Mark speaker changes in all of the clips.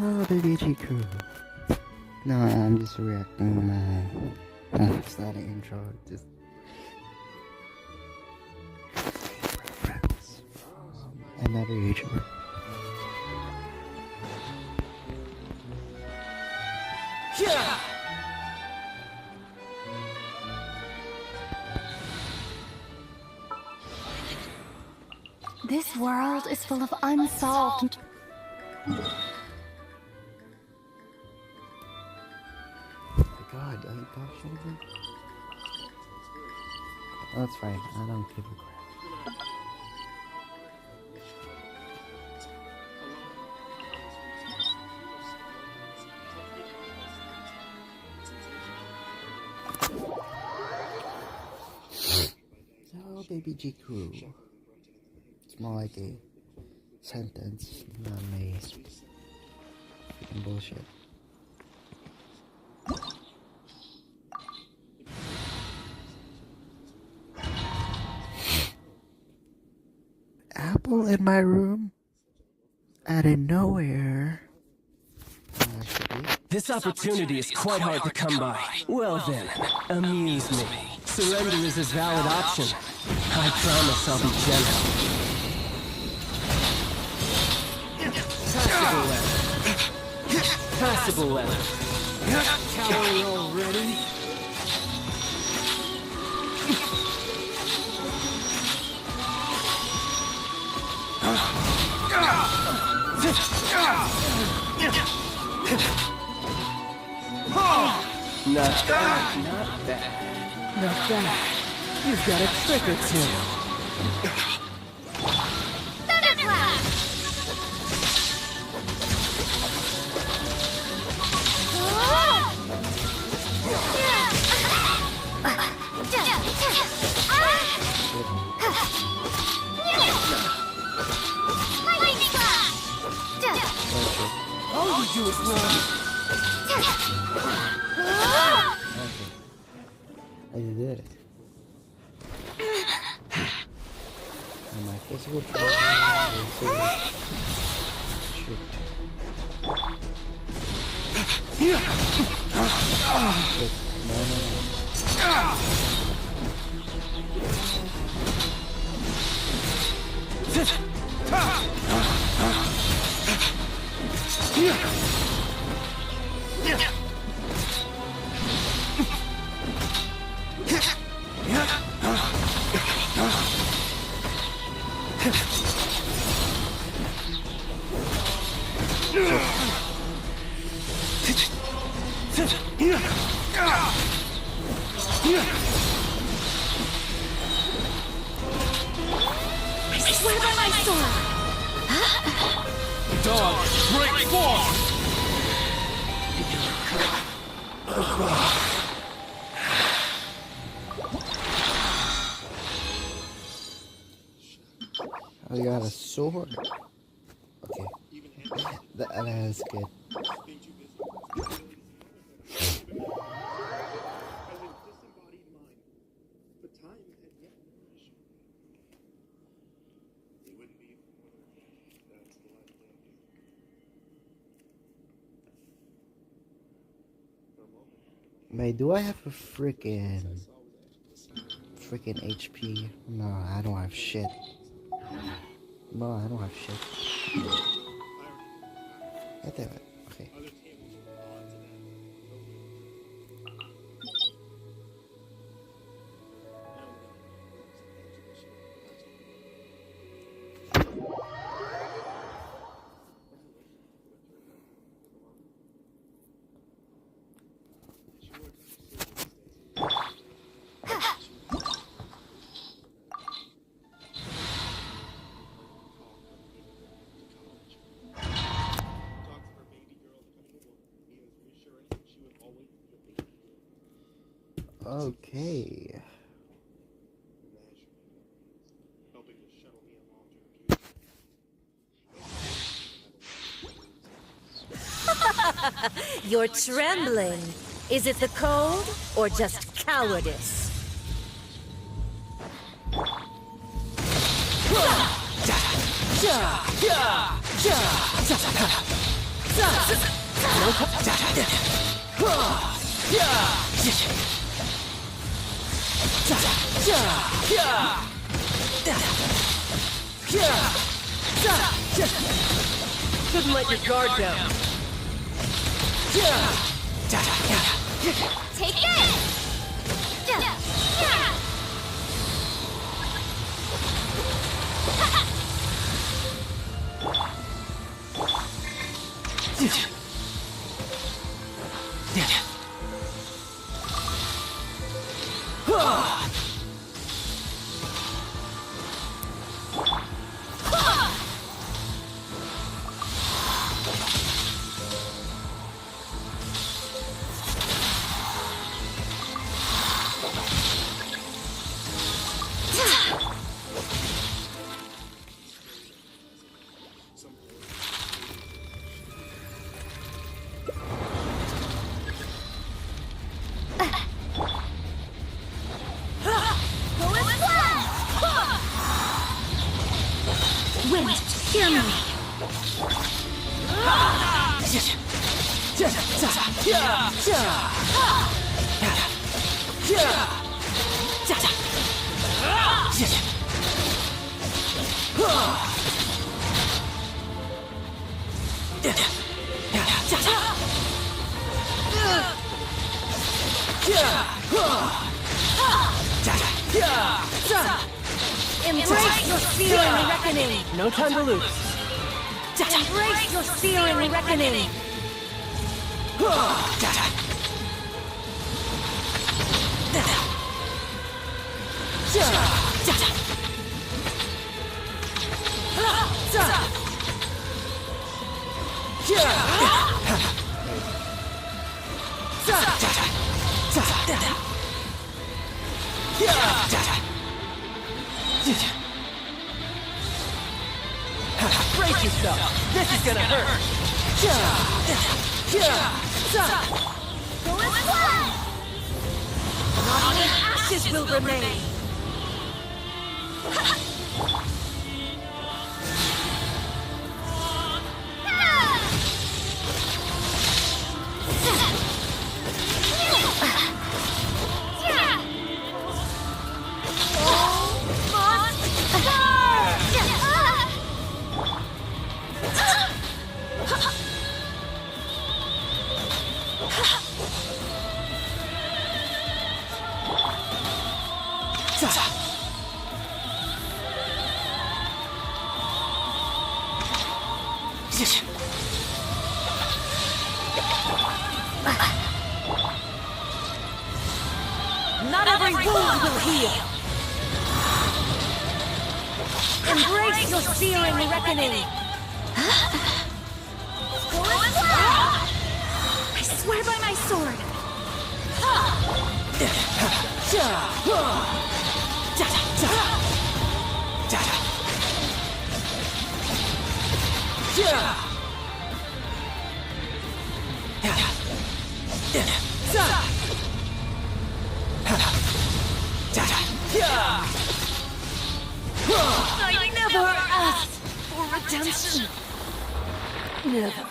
Speaker 1: Oh, the VG crew. No, I'm just reacting to my... it's not an intro, just... friends. Another YouTuber.
Speaker 2: Yeah!
Speaker 3: This world is full of unsolved...
Speaker 1: God, I thought something. That's fine. I don't give a crap. Oh, baby Jiku. It's more like a sentence, not a freaking bullshit. Apple in my room? Out of nowhere.
Speaker 2: This opportunity is quite hard to come by. Well then, amuse me. Surrender is a valid option. I promise I'll be gentle. Passable level. Cowering already? Not bad, not bad. Not bad. You've got a trick or two.
Speaker 3: Thunderclap! Lightning clap!
Speaker 2: All you do is run.
Speaker 1: I did it. And my physical training
Speaker 3: Where by my sword?
Speaker 2: Dog, break forth!
Speaker 1: Oh, you got a sword? Okay. That is good. Wait, do I have a freaking HP? No, I don't have shit. No, I don't have shit. God damn it. Okay. Okay.
Speaker 4: You're trembling. Is it the cold or just cowardice?
Speaker 2: Shouldn't let your guard down.
Speaker 3: Take this! Wind, hear me!
Speaker 4: Embrace your searing reckoning!
Speaker 2: No time to lose.
Speaker 4: Embrace your searing reckoning!
Speaker 2: Brace yourself. This is gonna hurt.
Speaker 4: Not even ashes will remain! Not every wound will heal! Embrace your searing reckoning!
Speaker 3: I swear by my sword!
Speaker 4: I never asked for redemption! Never.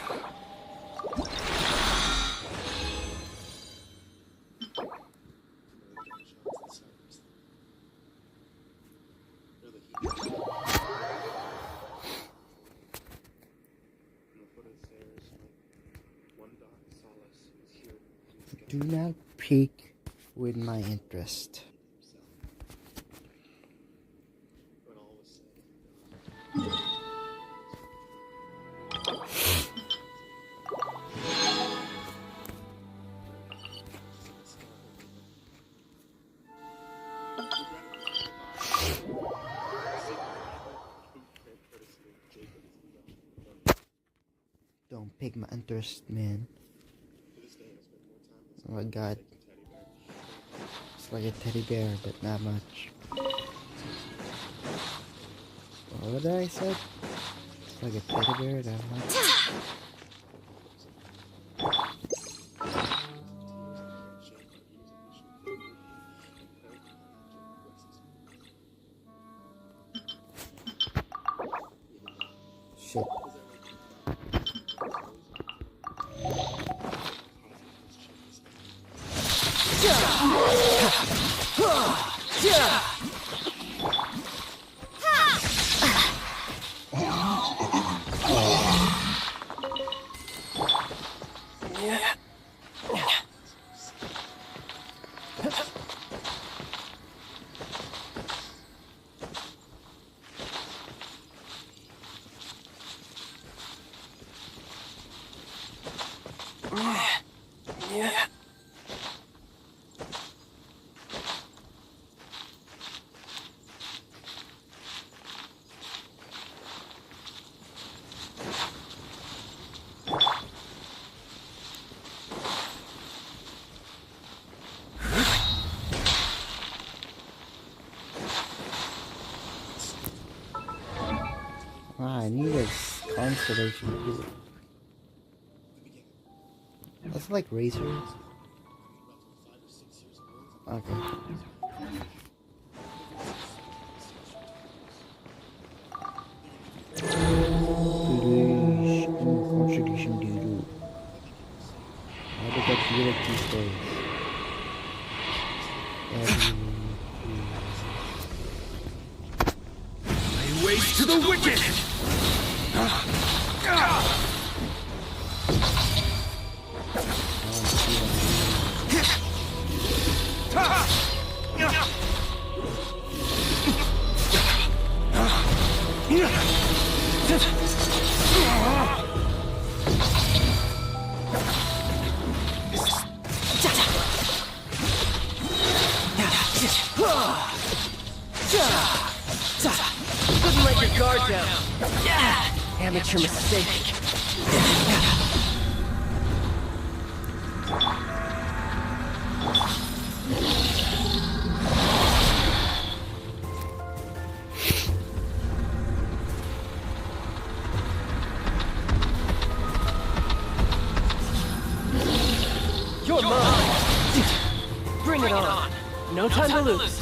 Speaker 1: Do not pique with my interest. Don't pick my interest, man. Oh my god. It's like a teddy bear, but not much. What did I say? It's like a teddy bear, that much. Shit. I need a constellation. That's like racers. Okay. Constellation dude. How did that feel like these days?
Speaker 2: Ways to the wicked! Couldn't let your guard down. Amateur mistake. You're mine. Bring it on. No time to lose.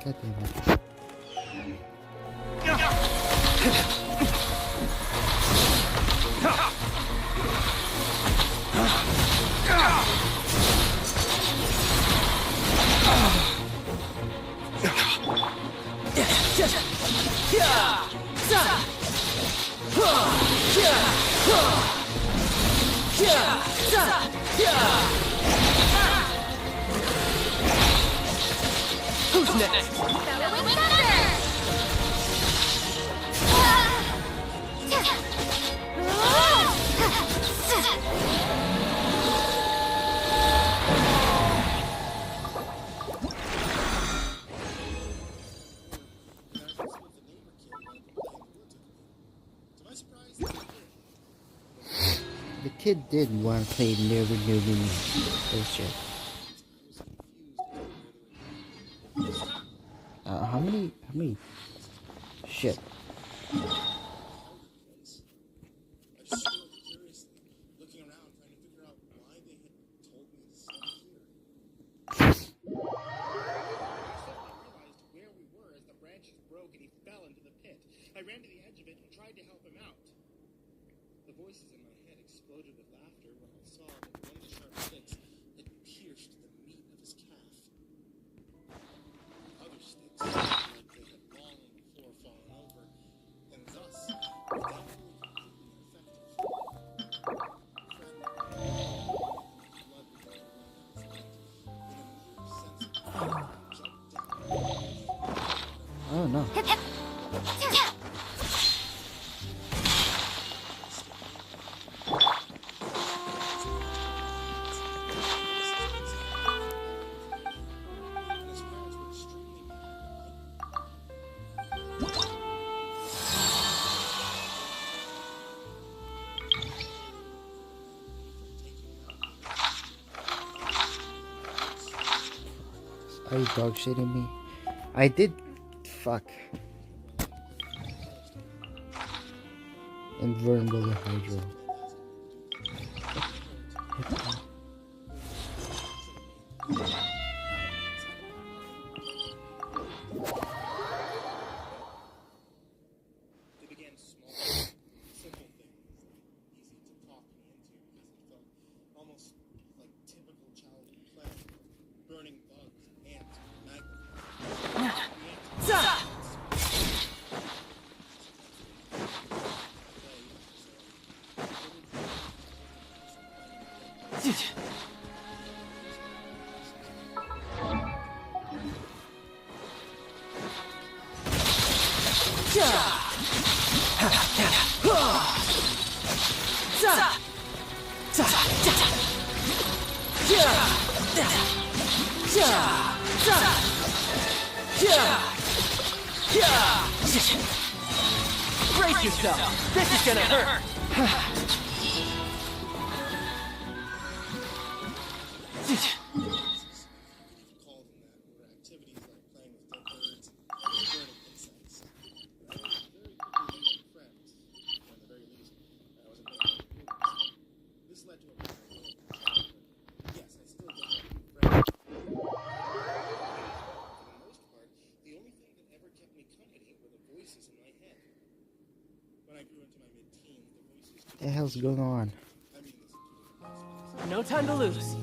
Speaker 1: God damn it.
Speaker 2: Who's next?
Speaker 1: The kid did want to play Never Knew Me. Oh shit. How many? Shit.
Speaker 5: I ran to the edge of it and tried to help him out. The voices in my head exploded with laughter when I saw that one of the sharp sticks had pierced the meat of his calf. Other sticks looked like they had long before fallen over, and thus were definitely completely ineffective. Blood began to run down his neck. In a mere sense of panic, I jumped down.
Speaker 1: Oh no. Are you dog shitting me? I did. Fuck. Invulnerable to Hydro.
Speaker 5: They began small, simple things, easy to talk me into because it felt almost like typical childhood play. Burning bugs, ants, maggots.
Speaker 2: Brace yourself. This is gonna hurt.
Speaker 5: Call them that, were activities like playing with dead birds and burning insects. I was very quickly making friends, and at the very least, I was making moves. This led to a better childhood. Yes, I still don't have any friends. For the most part, the only thing that ever kept me company were the voices in my head. When I grew into my mid-teens, the voices
Speaker 1: What the hell's going on?
Speaker 5: I mean, this included
Speaker 2: No time to lose.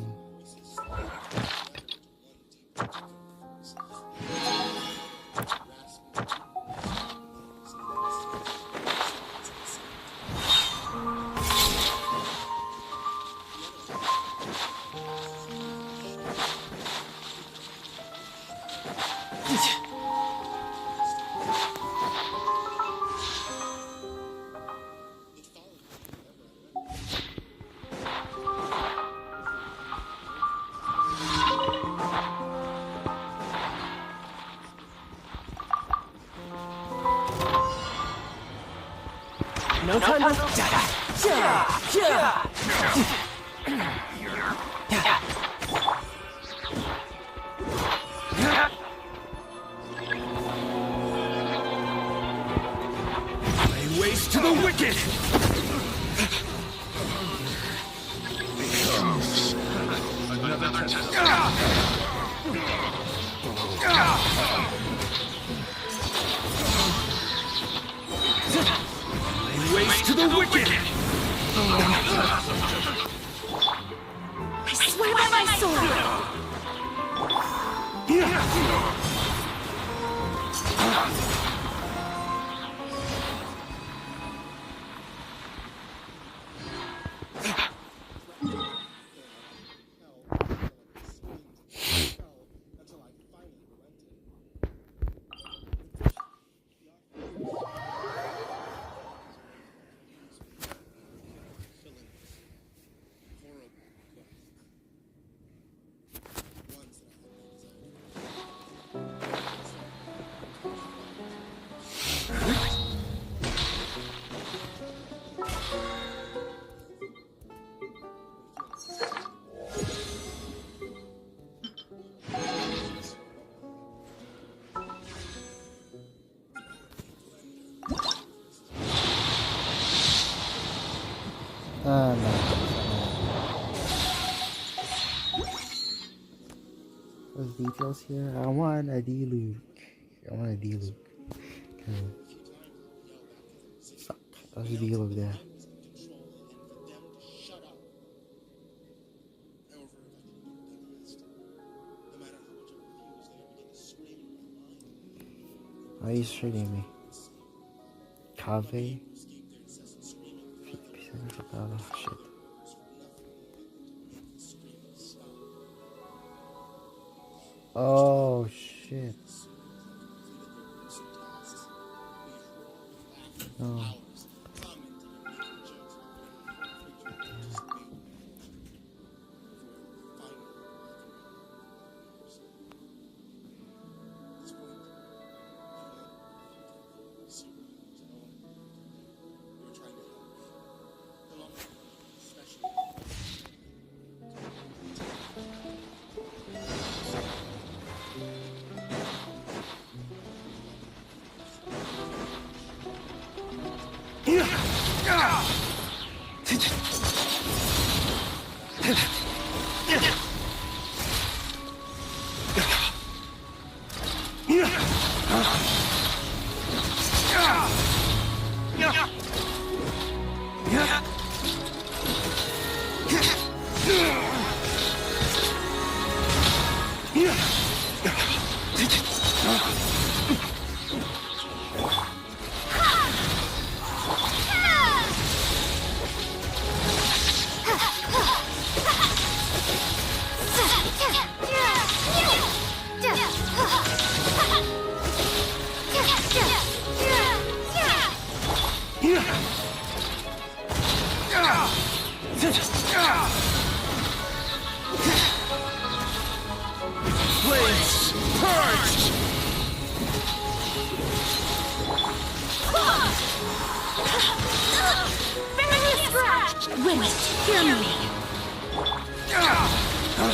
Speaker 2: No time to
Speaker 6: Lay waste to the wicked! Becomes another test. Lay waste to the wicked!
Speaker 3: I swear by my sword!
Speaker 5: until I finally relented. Filling horrible quest. Ones that I
Speaker 1: No. Those details here. I want a D-Luke. Fuck. There's a D-Luke there. Why are you shooting me? Cave? 50% of the shit. Oh shit. No.
Speaker 2: Blades, purge!
Speaker 3: Barely scratched. Wait, hear me.
Speaker 5: My cry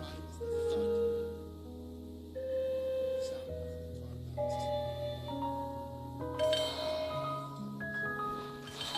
Speaker 5: is the thud.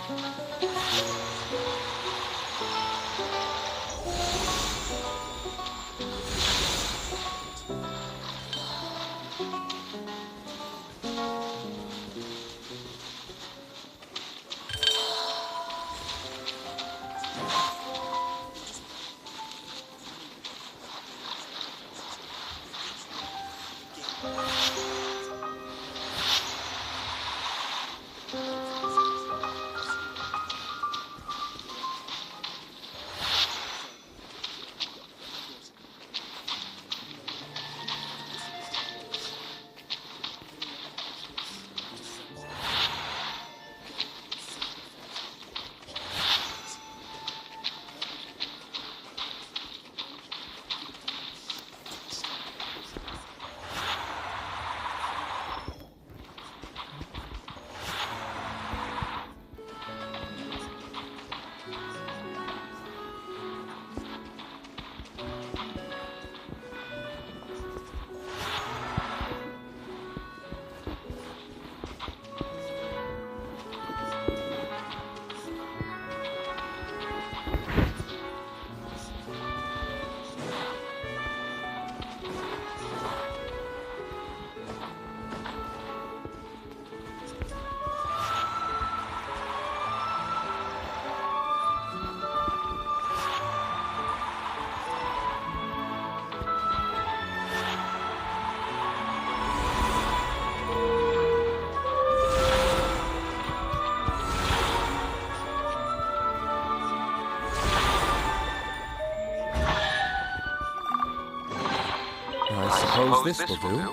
Speaker 5: Sound of the car bounces.
Speaker 2: I suppose this will do.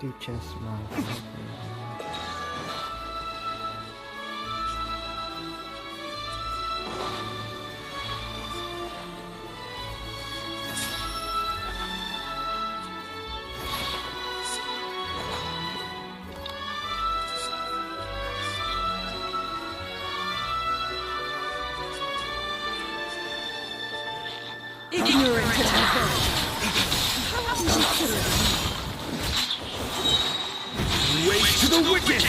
Speaker 1: Do chest mod.
Speaker 4: Ignorant of
Speaker 6: Waste to the wicked!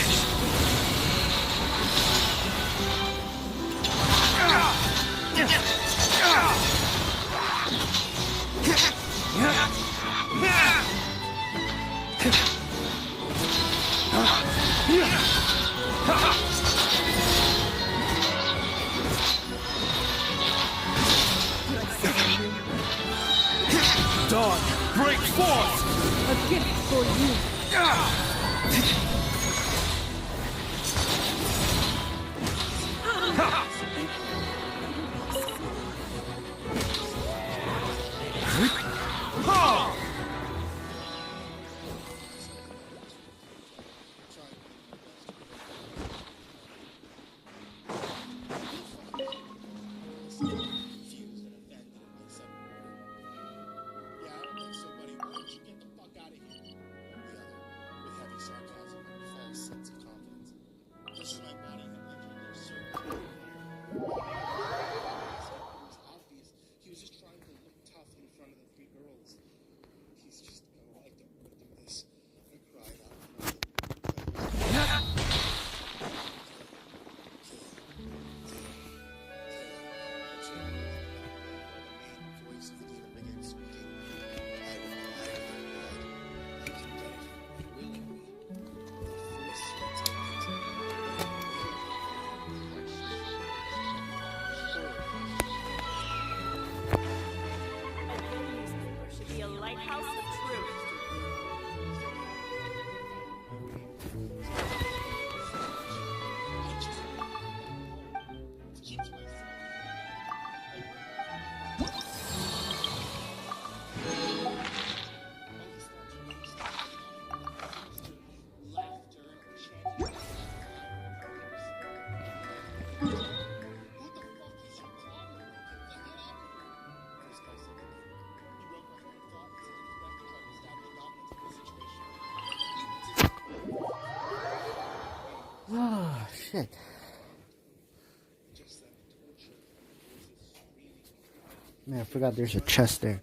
Speaker 6: Dawn, break forth!
Speaker 4: a gift for you.
Speaker 5: confused and offended at my second word. Yeah, I don't think so, buddy. Why don't you get the fuck out of here? The other, with heavy sarcasm and a false sense of confidence. Just as my body had entered their circle. It was obvious. He was just trying to look tough in front of the three girls. He's just, I don't want to do this. I cried out loud. Voice of the demon began speaking. I will provide for blood. You can get it willingly. The voice
Speaker 3: A good newspaper should be a lighthouse of truth.
Speaker 5: keep to myself. Laughter chanting. Who the fuck is your problem? Get the hell out of here. This guy said that he broke my train of thought and said he was back to try to establish dominance of the situation.
Speaker 1: Oh, shit.
Speaker 5: Just then the torture was a screaming.
Speaker 1: Man, I forgot there's a chest there.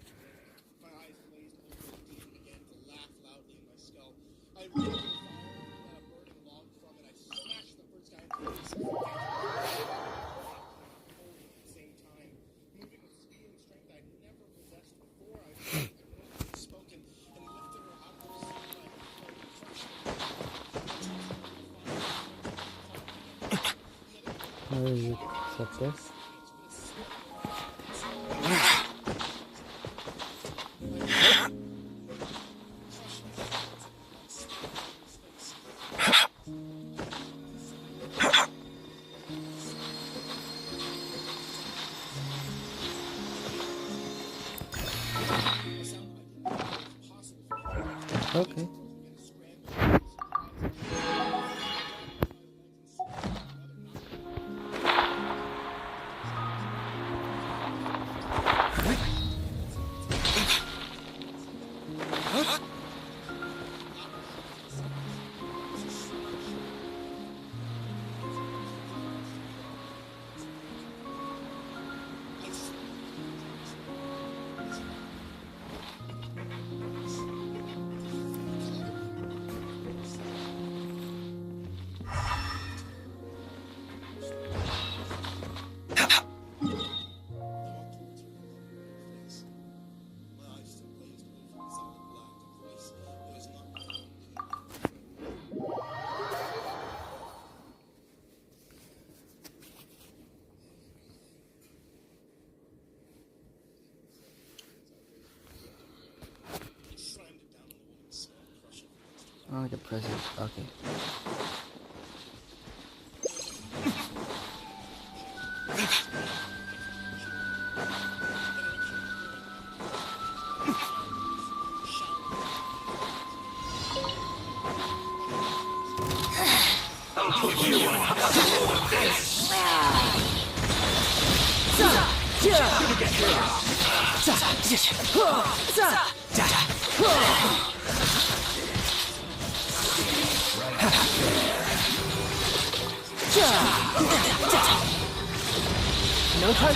Speaker 5: My eyes glazed over the demon began to laugh loudly in my skull. I ran to the fire and got a burning log from it. I smashed the first guy into his face. At the same time, moving with speed and strength I'd never possessed before. I felt the woman had spoken and lifted her out of the sea by her fresh.
Speaker 1: Where is it? It's up there? Okay. Oh, the present. Okay.
Speaker 2: No time.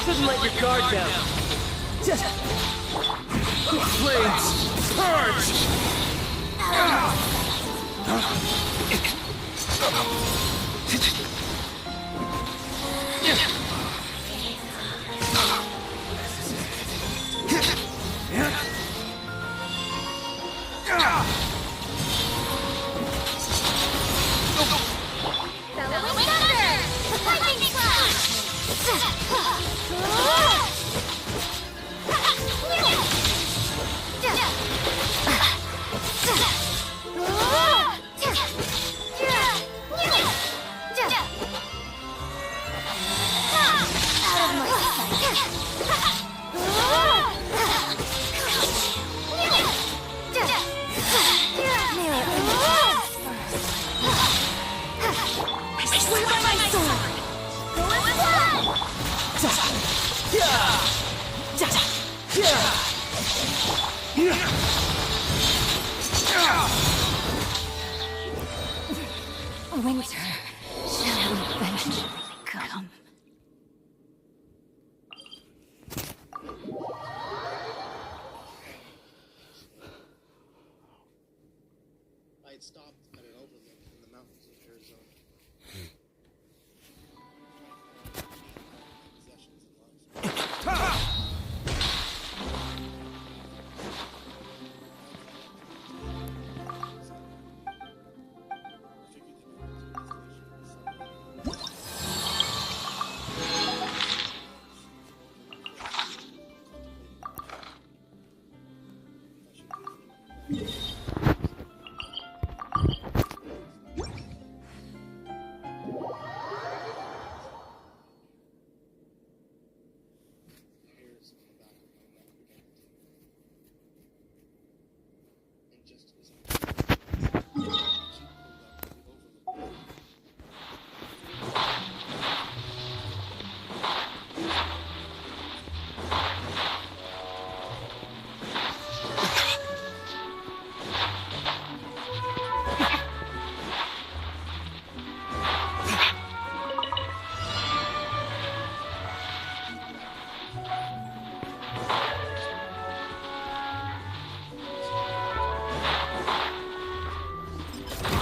Speaker 2: Shouldn't let your guard down.
Speaker 6: Flames! Purge!
Speaker 7: Winter shall eventually come.
Speaker 5: I had stopped at an overlook in the mountains of Arizona. Possessions in life.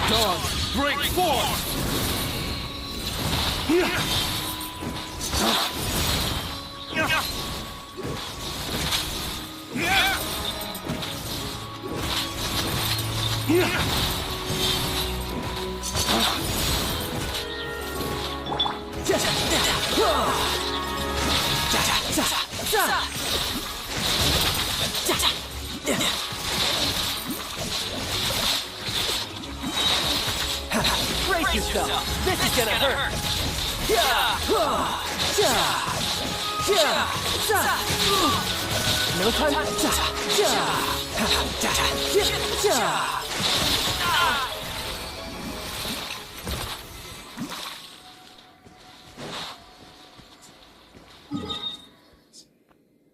Speaker 6: Dogs, break forth!
Speaker 2: Brace yourself. This is gonna hurt. No time.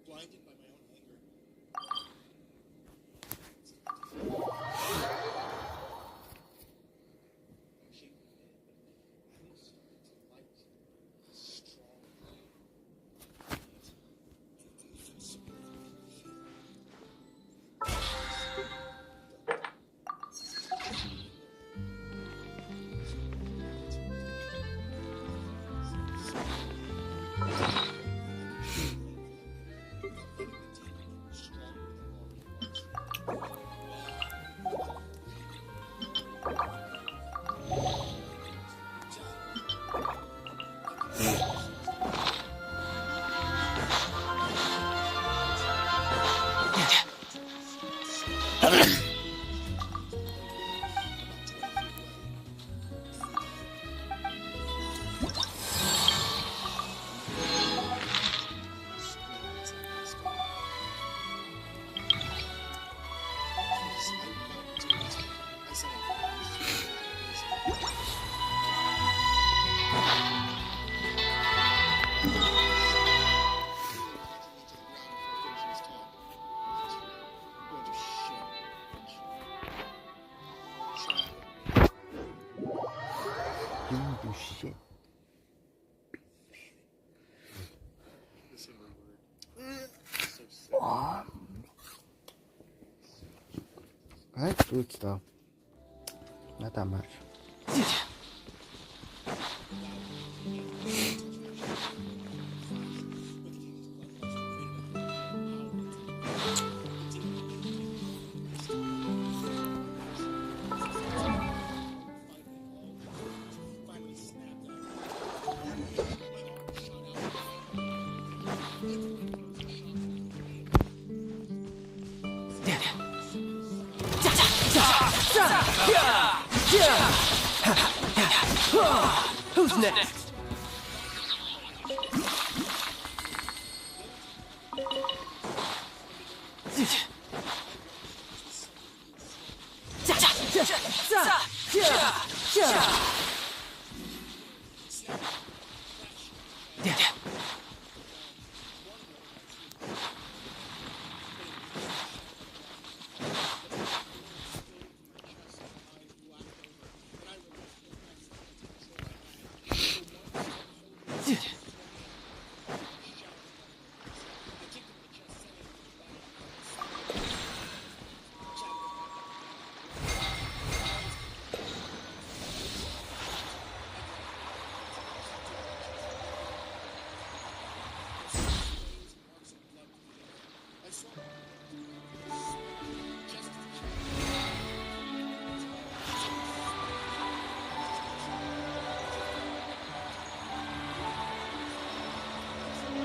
Speaker 5: Blinded by my own anger. Actually, I think started to like strong.
Speaker 1: Oh shit.
Speaker 5: The single word. So simple.
Speaker 1: I like fruits though. Not that much.
Speaker 5: Finally snapped out.
Speaker 2: Who's next?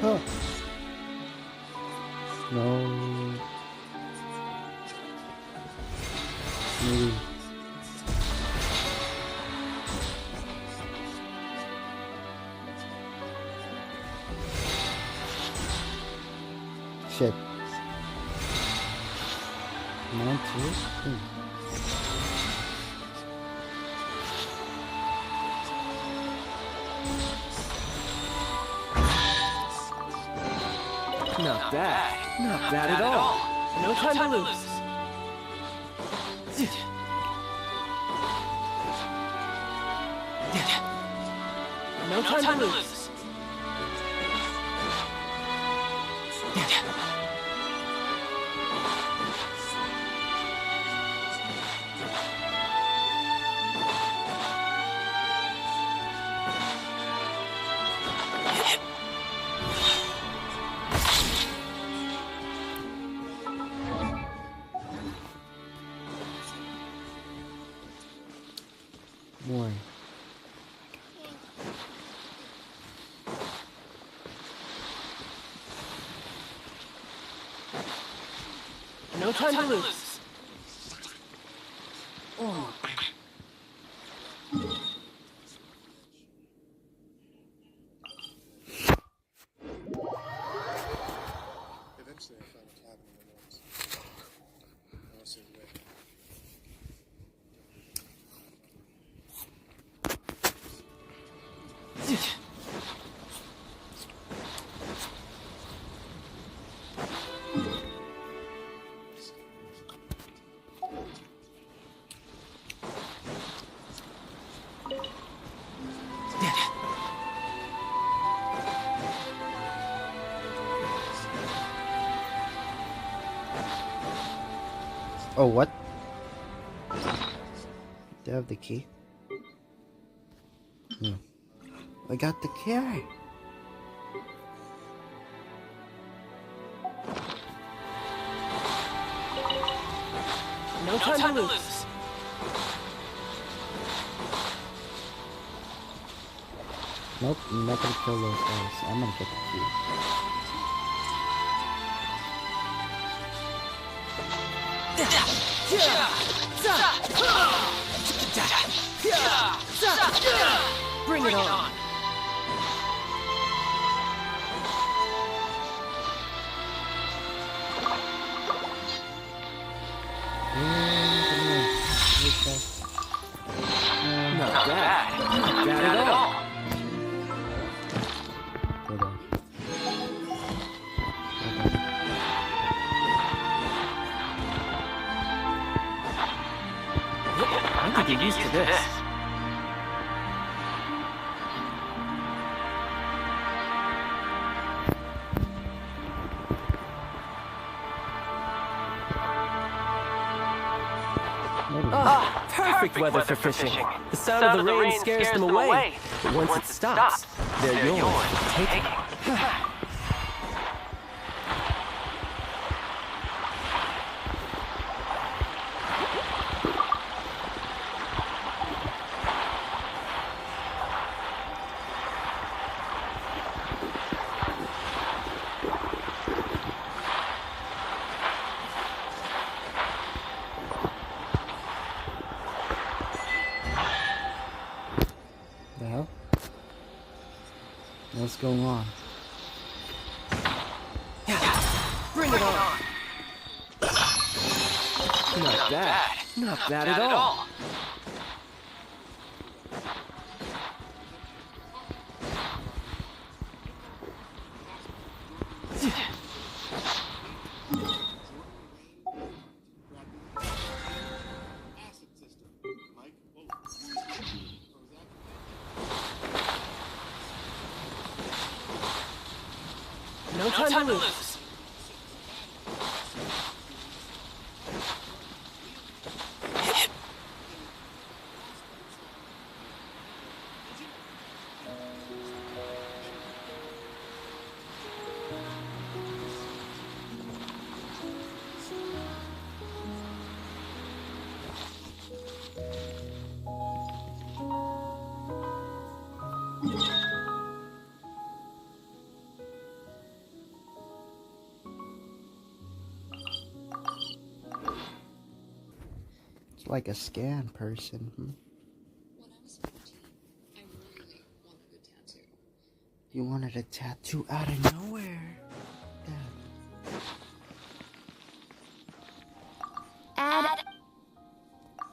Speaker 1: Huh. No. Maybe. Shit. 9 2.
Speaker 2: Not bad. Not bad at all. No time to lose. No time to lose.
Speaker 1: Boy.
Speaker 2: No time to lose.
Speaker 5: Eventually, I found a cabin in the woods. I was his way.
Speaker 1: Oh, what? Do I have the key? No. I got the key.
Speaker 2: No time to lose.
Speaker 1: Nope, I'm not gonna kill those guys. I'm gonna get the key.
Speaker 2: Bring it on. Not bad. Not bad at all.
Speaker 1: Hold on.
Speaker 2: I could get used to this. Ah, perfect weather for fishing. The sound of the rain scares them away. But once it stops, they're yours. Take it.
Speaker 1: The hell? What's going on?
Speaker 2: Bring it on. Not bad. Not bad at all.
Speaker 5: Acid system. Mike, whoa.
Speaker 2: No time to lose.
Speaker 1: It's like a scan person.
Speaker 7: When I was 14, I really wanted a tattoo.
Speaker 1: You wanted a tattoo out of nowhere.
Speaker 7: Add.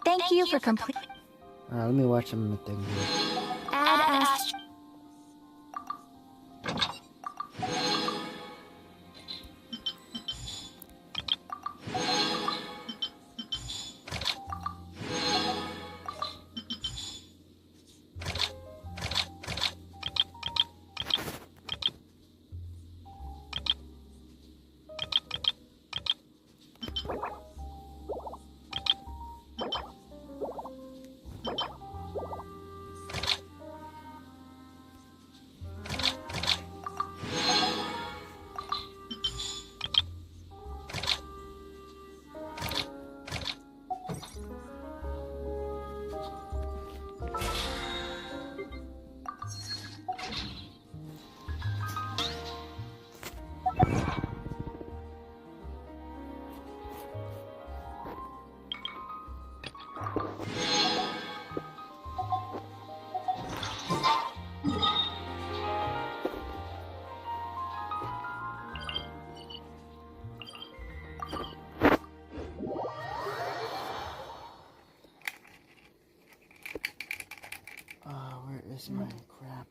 Speaker 7: Thank you for complete.
Speaker 1: Alright, let me watch some thing here.
Speaker 7: Add Ast.
Speaker 1: Where is my crap?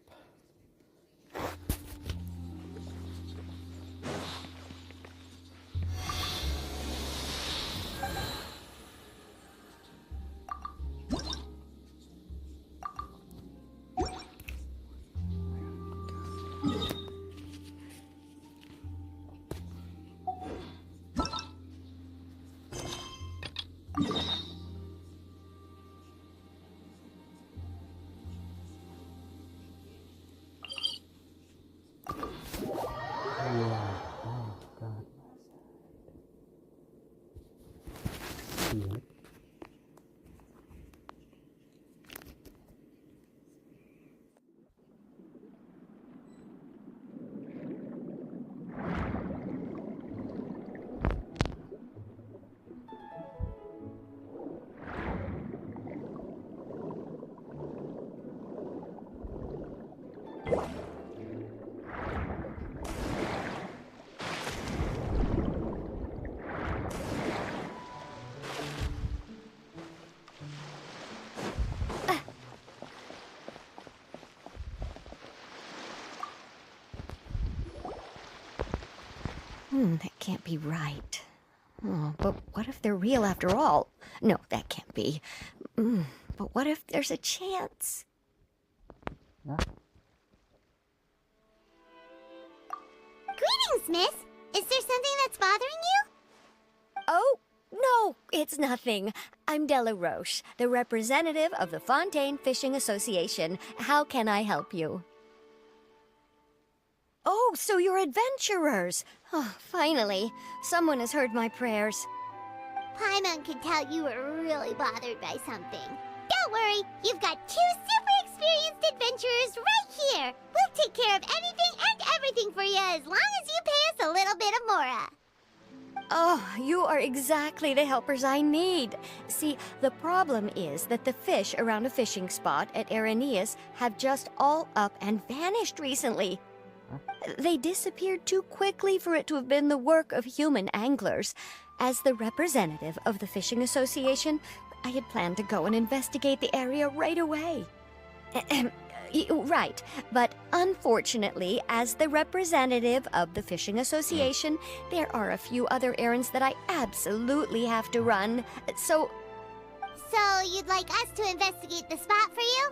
Speaker 4: That can't be right. Oh, but what if they're real after all? No, that can't be. But what if there's a chance?
Speaker 8: Greetings, miss. Is there something that's bothering you?
Speaker 4: Oh, no! Oh, it's nothing. I'm Della Roche, the representative of the Fontaine Fishing Association. How can I help you? Oh, so you're adventurers. Oh, finally. Someone has heard my prayers.
Speaker 8: Paimon could tell you were really bothered by something. Don't worry, you've got 2 super experienced adventurers right here. We'll take care of anything and everything for you as long as you pay us a little bit of mora.
Speaker 4: Oh, you are exactly the helpers I need. See, the problem is that the fish around a fishing spot at Areneus have just all up and vanished recently. They disappeared too quickly for it to have been the work of human anglers. As the representative of the Fishing Association, I had planned to go and investigate the area right away. Right, but unfortunately, as the representative of the Fishing Association, there are a few other errands that I absolutely have to run. So
Speaker 8: you'd like us to investigate the spot for you?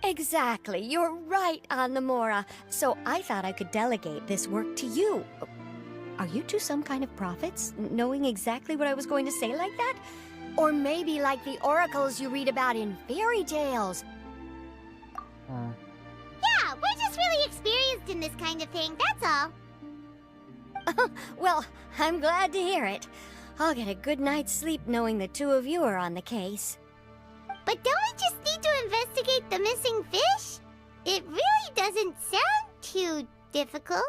Speaker 4: exactly, you're right on the Mora. So I thought I could delegate this work to you. Are you two some kind of prophets, knowing exactly what I was going to say like that? Or maybe like the oracles you read about in fairy tales.
Speaker 8: Yeah, we're just really experienced in this kind of thing, that's all.
Speaker 4: Well, I'm glad to hear it. I'll get a good night's sleep knowing the two of you are on the case.
Speaker 8: But don't we just need to investigate the missing fish? It really doesn't sound too difficult.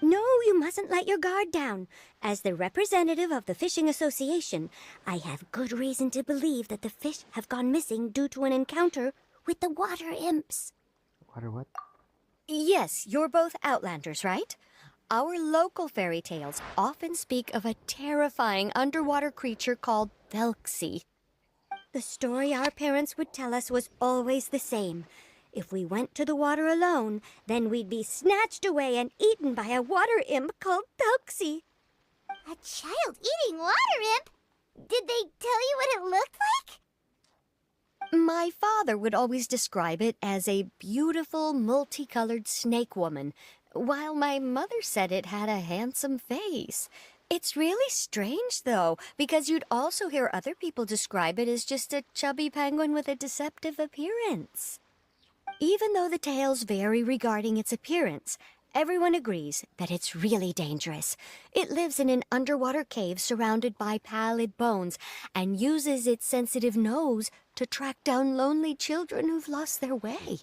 Speaker 4: No, you mustn't let your guard down. As the representative of the Fishing Association, I have good reason to believe that the fish have gone missing due to an encounter with the water imps.
Speaker 1: Water what?
Speaker 4: Yes, you're both Outlanders, right? Our local fairy tales often speak of a terrifying underwater creature called Thelxie. The story our parents would tell us was always the same. If we went to the water alone, then we'd be snatched away and eaten by a water imp called Thelxie.
Speaker 8: A child-eating water imp? Did they tell you what it looked like?
Speaker 4: My father would always describe it as a beautiful, multicolored snake woman, while my mother said it had a handsome face. It's really strange, though, because you'd also hear other people describe it as just a chubby penguin with a deceptive appearance. Even though the tales vary regarding its appearance, everyone agrees that it's really dangerous. It lives in an underwater cave surrounded by pallid bones and uses its sensitive nose to track down lonely children who've lost their way.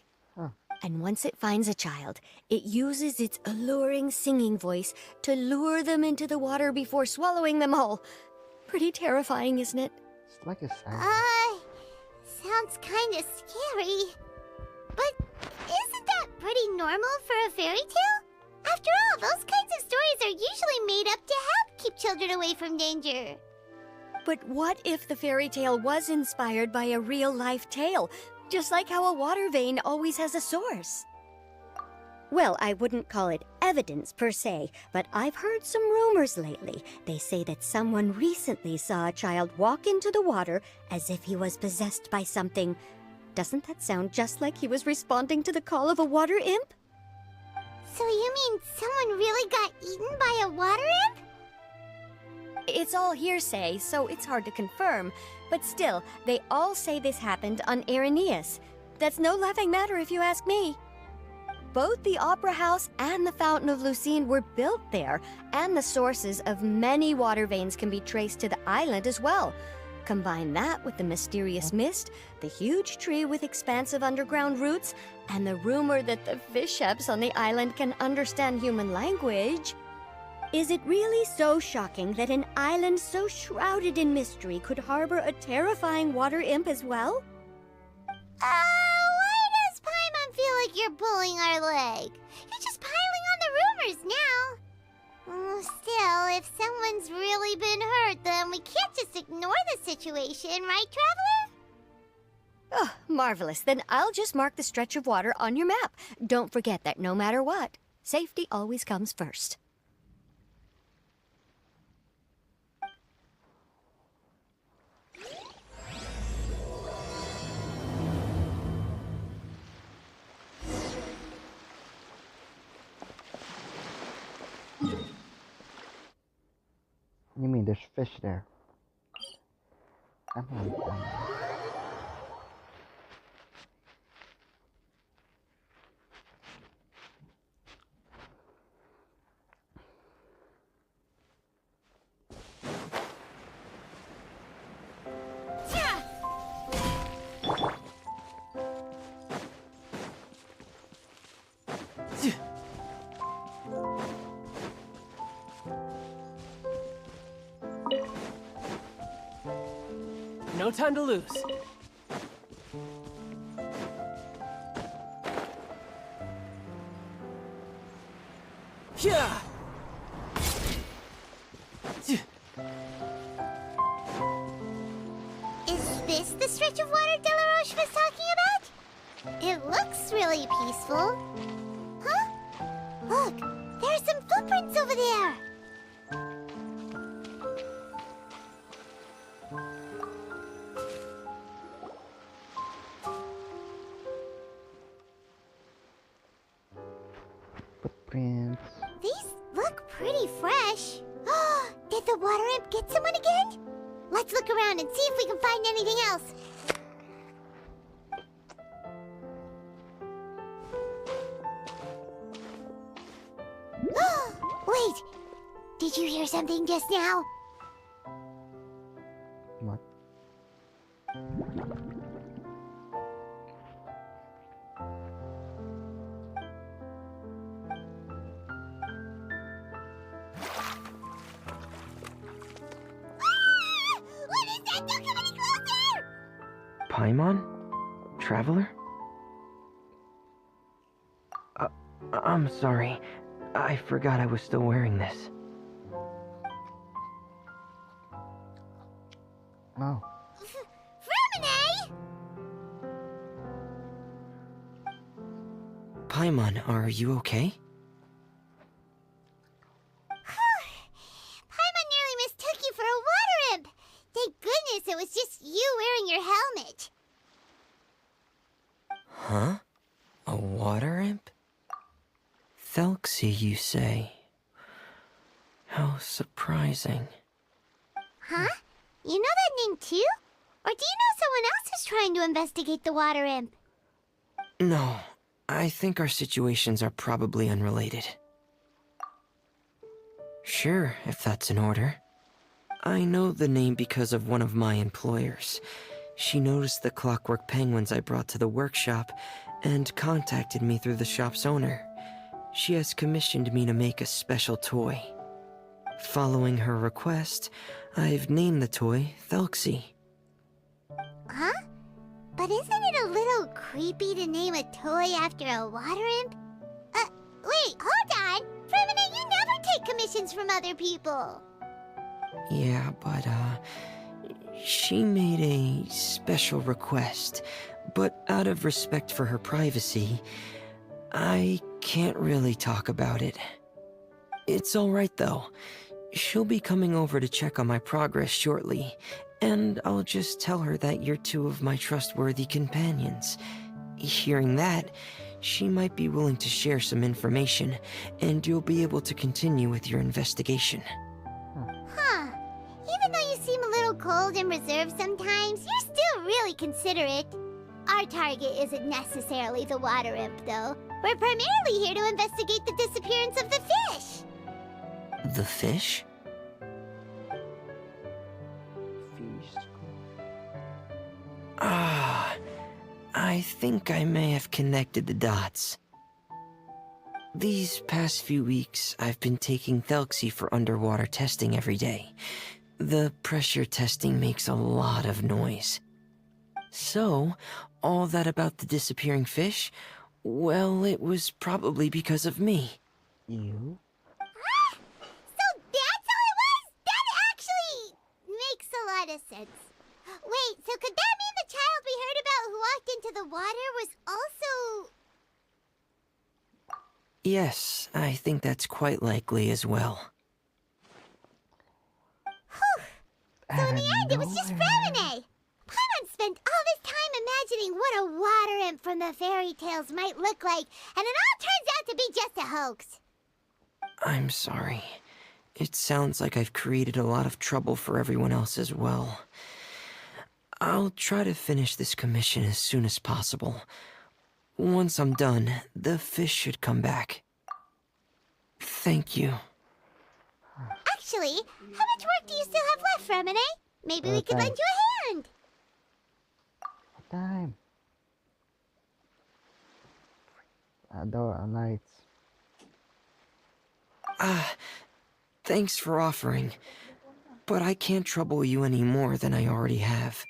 Speaker 4: And once it finds a child, it uses its alluring singing voice to lure them into the water before swallowing them all. Pretty terrifying, isn't it?
Speaker 1: It's like a sound.
Speaker 8: Sounds kinda scary. But isn't that pretty normal for a fairy tale? After all, those kinds of stories are usually made up to help keep children away from danger.
Speaker 4: But what if the fairy tale was inspired by a real-life tale? Just like how a water vein always has a source. Well, I wouldn't call it evidence per se, but I've heard some rumors lately. They say that someone recently saw a child walk into the water as if he was possessed by something. Doesn't that sound just like he was responding to the call of a water imp?
Speaker 8: So you mean someone really got eaten by a water imp?
Speaker 4: It's all hearsay, so it's hard to confirm. But still, they all say this happened on Areneus. That's no laughing matter if you ask me. Both the Opera House and the Fountain of Lucine were built there, and the sources of many water veins can be traced to the island as well. Combine that with the mysterious mist, the huge tree with expansive underground roots, and the rumor that the fish-heps on the island can understand human language. Is it really so shocking that an island so shrouded in mystery could harbor a terrifying water imp as well?
Speaker 8: Why does Paimon feel like you're pulling our leg? You're just piling on the rumors now. Still, if someone's really been hurt, then we can't just ignore the situation, right, Traveler?
Speaker 4: Oh, marvelous. Then I'll just mark the stretch of water on your map. Don't forget that no matter what, safety always comes first.
Speaker 1: You mean there's fish there? I'm like,
Speaker 2: No time to lose. Yeah.
Speaker 8: Is this the stretch of water Delaroche was talking about? It looks really peaceful. Huh? Look, there are some footprints over there.
Speaker 1: footprints.
Speaker 8: These look pretty fresh. Did the water imp get someone again? Let's look around and see if we can find anything else. Wait, did you hear something just now?
Speaker 1: What?
Speaker 8: What is that? Don't come any closer!
Speaker 2: Paimon? Traveler? I'm sorry. I forgot I was still wearing this.
Speaker 1: Oh.
Speaker 8: Fremine!
Speaker 2: Paimon, are you okay?
Speaker 8: Paimon nearly mistook you for a water imp. Thank goodness it was just you wearing your helmet.
Speaker 2: Huh? A water imp? Thelxie, you say? How surprising.
Speaker 8: Huh? You know that name too? Or do you know someone else is trying to investigate the water imp?
Speaker 2: No, I think our situations are probably unrelated. Sure, if that's in order. I know the name because of one of my employers. She noticed the clockwork penguins I brought to the workshop and contacted me through the shop's owner. She has commissioned me to make a special toy. Following her request, I've named the toy Thelxie.
Speaker 8: Huh? But isn't it a little creepy to name a toy after a water imp? Wait, hold on! Fremine, you never take commissions from other people!
Speaker 2: Yeah, but, she made a special request, but out of respect for her privacy, I can't really talk about it. It's alright though. She'll be coming over to check on my progress shortly, and I'll just tell her that you're two of my trustworthy companions. Hearing that, she might be willing to share some information, and you'll be able to continue with your investigation.
Speaker 8: Huh. Even though you seem a little cold and reserved sometimes, you're still really considerate. Our target isn't necessarily the water imp, though. We're primarily here to investigate the disappearance of the fish.
Speaker 2: The fish?
Speaker 1: Feast.
Speaker 2: Ah, I think I may have connected the dots. These past few weeks, I've been taking Thelxie for underwater testing every day. The pressure testing makes a lot of noise. So, all that about the disappearing fish? Well, it was probably because of me.
Speaker 1: You?
Speaker 8: So that's how it was? That actually makes a lot of sense. Wait, so could that mean the child we heard about who walked into the water was also...
Speaker 2: Yes, I think that's quite likely as well.
Speaker 8: So in the end, it was just Fremine. Paimon spent all this time imagining what a water imp from the fairy tales might look like, and it all turns out to be just a hoax.
Speaker 2: I'm sorry. It sounds like I've created a lot of trouble for everyone else as well. I'll try to finish this commission as soon as possible. Once I'm done, the fish should come back. Thank you.
Speaker 8: Actually, how much work do you still have left, Remine? Maybe we could lend you a hand.
Speaker 1: Time. Adore lights.
Speaker 2: Thanks for offering, but I can't trouble you any more than I already have.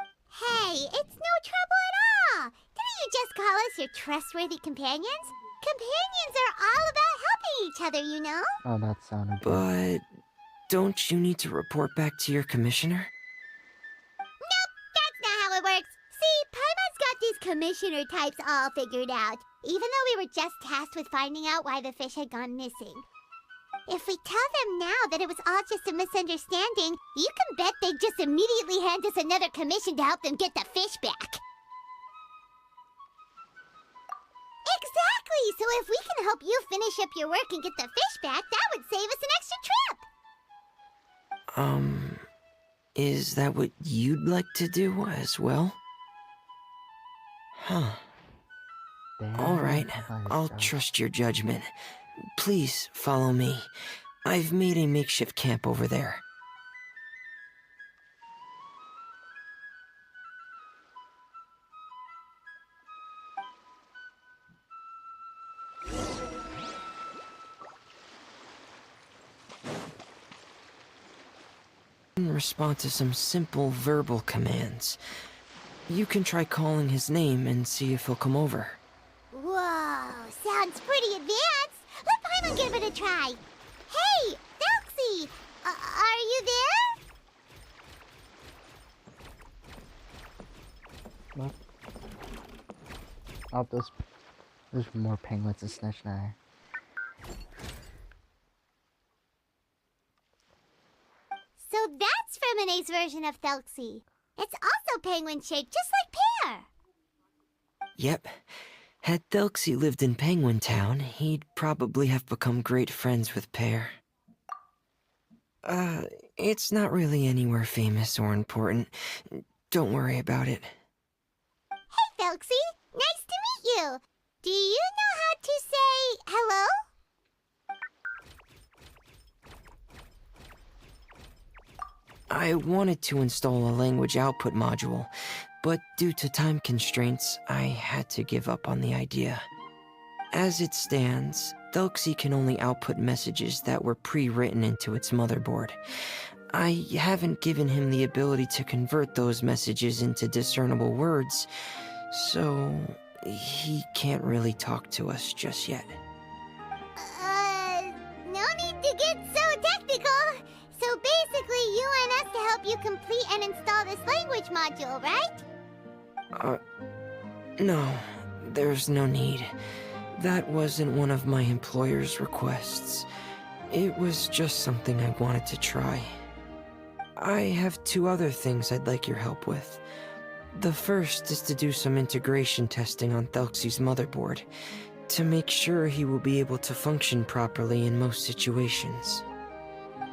Speaker 8: Hey, it's no trouble at all. Didn't you just call us your trustworthy companions? Companions are all about helping each other, you know?
Speaker 1: Oh, that sounded good.
Speaker 2: But don't you need to report back to your commissioner?
Speaker 8: Nope, that's not how it works. See, Paimon's got these commissioner types all figured out, even though we were just tasked with finding out why the fish had gone missing. If we tell them now that it was all just a misunderstanding, you can bet they'd just immediately hand us another commission to help them get the fish back. Exactly! So if we can help you finish up your work and get the fish back, that would save us an extra trip!
Speaker 2: Is that what you'd like to do as well? Huh.
Speaker 1: Damn,
Speaker 2: Alright,
Speaker 1: my
Speaker 2: I'll
Speaker 1: God.
Speaker 2: trust your judgment. Please follow me. I've made a makeshift camp over there. Respond to some simple verbal commands. You can try calling his name and see if he'll come over.
Speaker 8: Whoa, sounds pretty advanced. Let Paimon give it a try. Hey, Felxie! Are you there?
Speaker 1: What? Oh, there's more penguins to snatch now.
Speaker 8: So that's Remine's version of Felxie. It's also penguin-shaped, just like Pear.
Speaker 2: Yep. Had Thelxie lived in Penguin Town, he'd probably have become great friends with Pear. It's not really anywhere famous or important. Don't worry about it.
Speaker 8: Hey, Felxie. Nice to meet you. Do you know how to say hello?
Speaker 2: I wanted to install a language output module, but due to time constraints, I had to give up on the idea. As it stands, Thelxie can only output messages that were pre-written into its motherboard. I haven't given him the ability to convert those messages into discernible words, so he can't really talk to us just yet.
Speaker 8: No need to get so technical. So basically, you want us to help you complete and install this language module, right?
Speaker 2: No, there's no need. That wasn't one of my employer's requests. It was just something I wanted to try. I have two other things I'd like your help with. The first is to do some integration testing on Thelxie's motherboard, to make sure he will be able to function properly in most situations.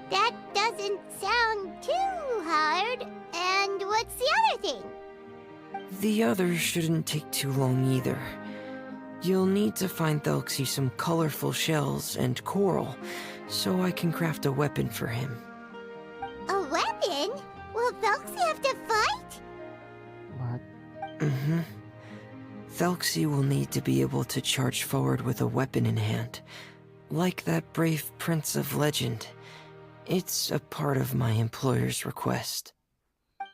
Speaker 8: That doesn't sound too hard. And what's the other thing?
Speaker 2: The other shouldn't take too long either. You'll need to find Thelxie some colorful shells and coral, so I can craft a weapon for him.
Speaker 8: A weapon? Will Felxie have to fight?
Speaker 1: What?
Speaker 2: Mm-hmm. Thelxie will need to be able to charge forward with a weapon in hand, like that brave prince of legend. It's a part of my employer's request.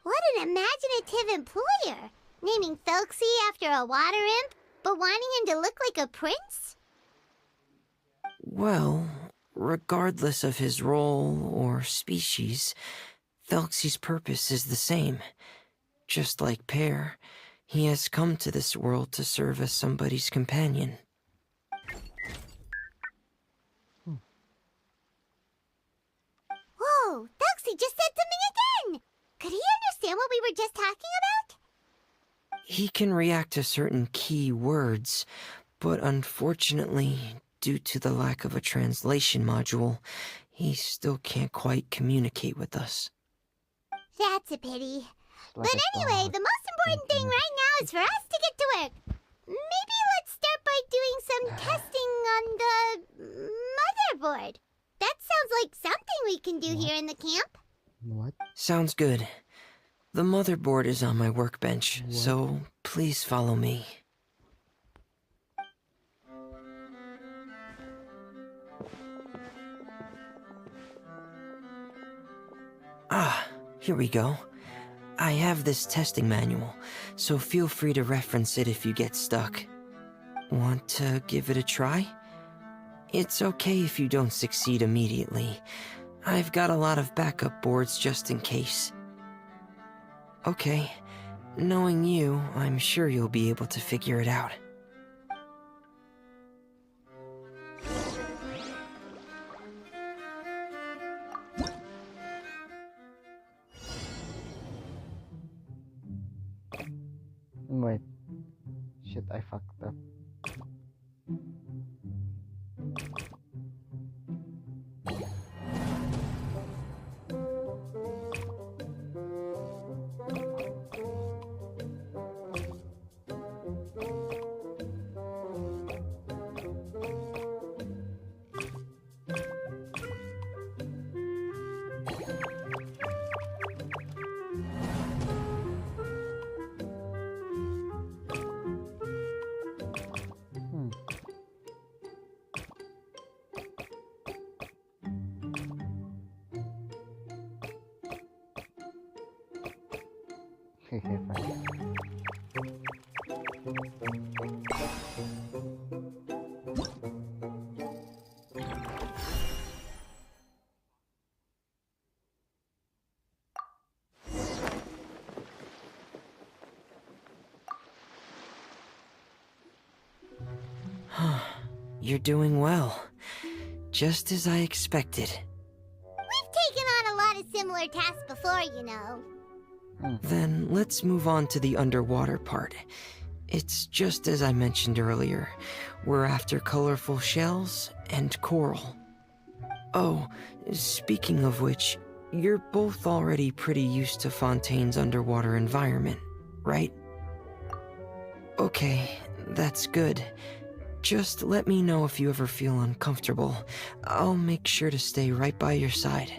Speaker 8: What an imaginative employer! Naming Felxie after a water imp, but wanting him to look like a prince?
Speaker 2: Well, regardless of his role or species, Thelxie's purpose is the same. Just like Pear, he has come to this world to serve as somebody's companion.
Speaker 8: Whoa, Felxie just said something again! Could he understand what we were just talking about?
Speaker 2: He can react to certain key words, but unfortunately, due to the lack of a translation module, he still can't quite communicate with us.
Speaker 8: That's a pity.
Speaker 1: It's like
Speaker 8: But
Speaker 1: a
Speaker 8: anyway,
Speaker 1: dog.
Speaker 8: the most important thing right now is for us to get to work. Maybe let's start by doing some testing on the motherboard. That sounds like something we can do here in the camp.
Speaker 1: What?
Speaker 2: Sounds good. The motherboard is on my workbench, so please follow me. Ah, here we go. I have this testing manual, so feel free to reference it if you get stuck. Want to give it a try? It's okay if you don't succeed immediately. I've got a lot of backup boards just in case. Okay, knowing you, I'm sure you'll be able to figure it out.
Speaker 1: Wait. Shit, I fucked up. Fine.
Speaker 2: You're doing well. Just as I expected.
Speaker 8: We've taken on a lot of similar tasks before, you know.
Speaker 2: Then let's move on to the underwater part. It's just as I mentioned earlier. We're after colorful shells and coral. Oh, speaking of which, you're both already pretty used to Fontaine's underwater environment, right? Okay, that's good. Just let me know if you ever feel uncomfortable. I'll make sure to stay right by your side.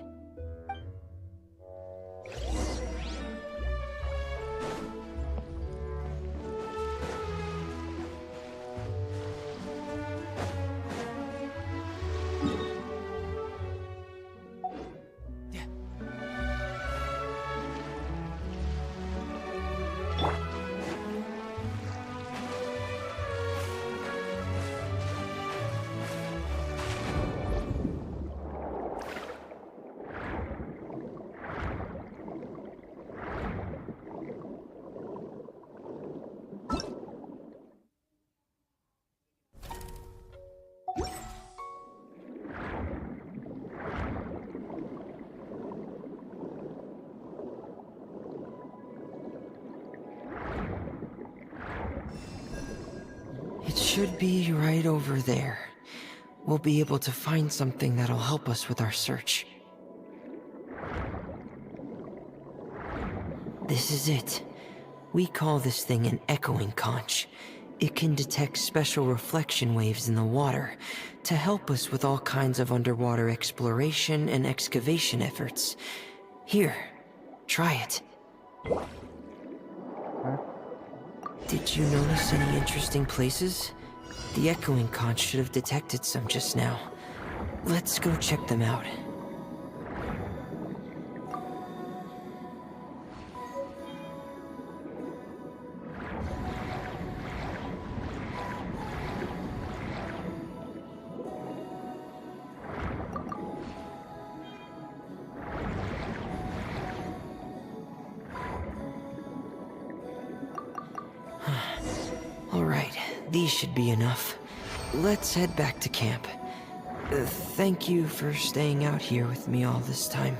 Speaker 2: It should be right over there. We'll be able to find something that'll help us with our search. This is it. We call this thing an echoing conch. It can detect special reflection waves in the water to help us with all kinds of underwater exploration and excavation efforts. Here, try it. Did you notice any interesting places? The echoing conch should have detected some just now. Let's go check them out. Alright, these should be enough. Let's head back to camp. Thank you for staying out here with me all this time.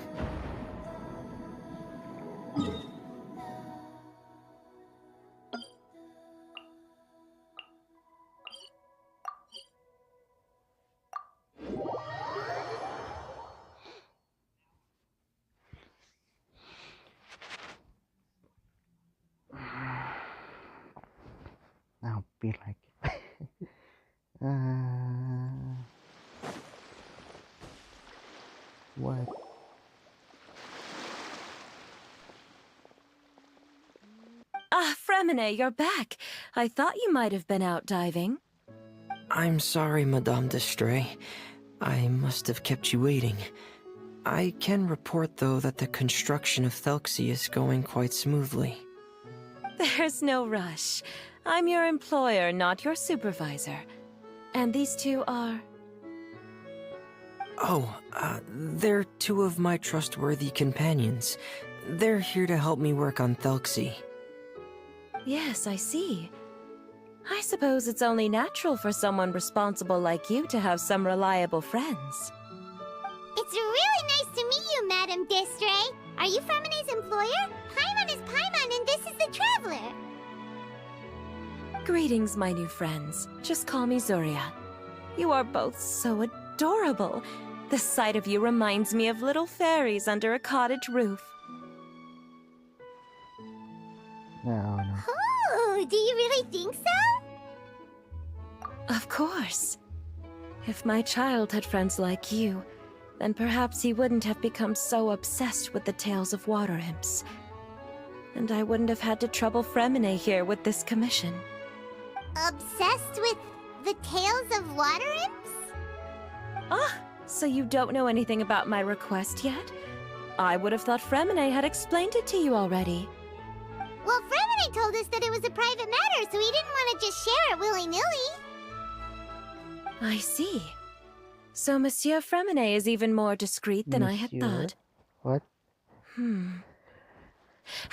Speaker 1: be like. uh, what?
Speaker 9: Ah, Fremine, you're back. I thought you might have been out diving.
Speaker 2: I'm sorry, Madame d'Estrée. I must have kept you waiting. I can report, though, that the construction of Thelxie is going quite smoothly.
Speaker 9: There's no rush. I'm your employer, not your supervisor. And these two are...
Speaker 2: Oh, they're two of my trustworthy companions. They're here to help me work on Thelxie.
Speaker 9: Yes, I see. I suppose it's only natural for someone responsible like you to have some reliable friends.
Speaker 8: It's really nice to meet you, Madame d'Estrée. Are you Fremine's employer? Paimon is Paimon, and this is the Traveler.
Speaker 9: Greetings, my new friends. Just call me Zuria. You are both so adorable. The sight of you reminds me of little fairies under a cottage roof.
Speaker 1: No.
Speaker 8: Oh, do you really think so?
Speaker 9: Of course. If my child had friends like you, then perhaps he wouldn't have become so obsessed with the tales of water imps. And I wouldn't have had to trouble Fremine here with this commission.
Speaker 8: Obsessed with the tales of water imps?
Speaker 9: Ah, so you don't know anything about my request yet? I would have thought Fremine had explained it to you already.
Speaker 8: Well, Fremine told us that it was a private matter, so he didn't want to just share it willy-nilly.
Speaker 9: I see. So Monsieur Fremine is even more discreet than I had
Speaker 1: Monsieur?
Speaker 9: thought.
Speaker 1: What?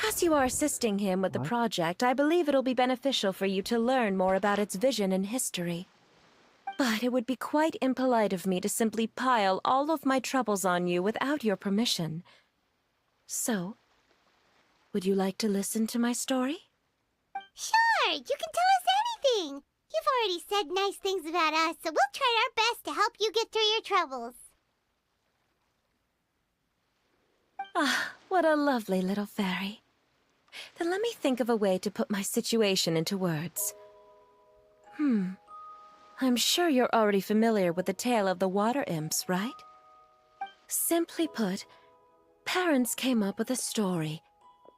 Speaker 9: As you are assisting him with the
Speaker 1: What?
Speaker 9: project, I believe it'll be beneficial for you to learn more about its vision and history. But it would be quite impolite of me to simply pile all of my troubles on you without your permission. So, would you like to listen to my story?
Speaker 8: Sure, you can tell us anything. You've already said nice things about us, so we'll try our best to help you get through your troubles.
Speaker 9: Ah, what a lovely little fairy. Then let me think of a way to put my situation into words. I'm sure you're already familiar with the tale of the water imps, right? Simply put, parents came up with a story,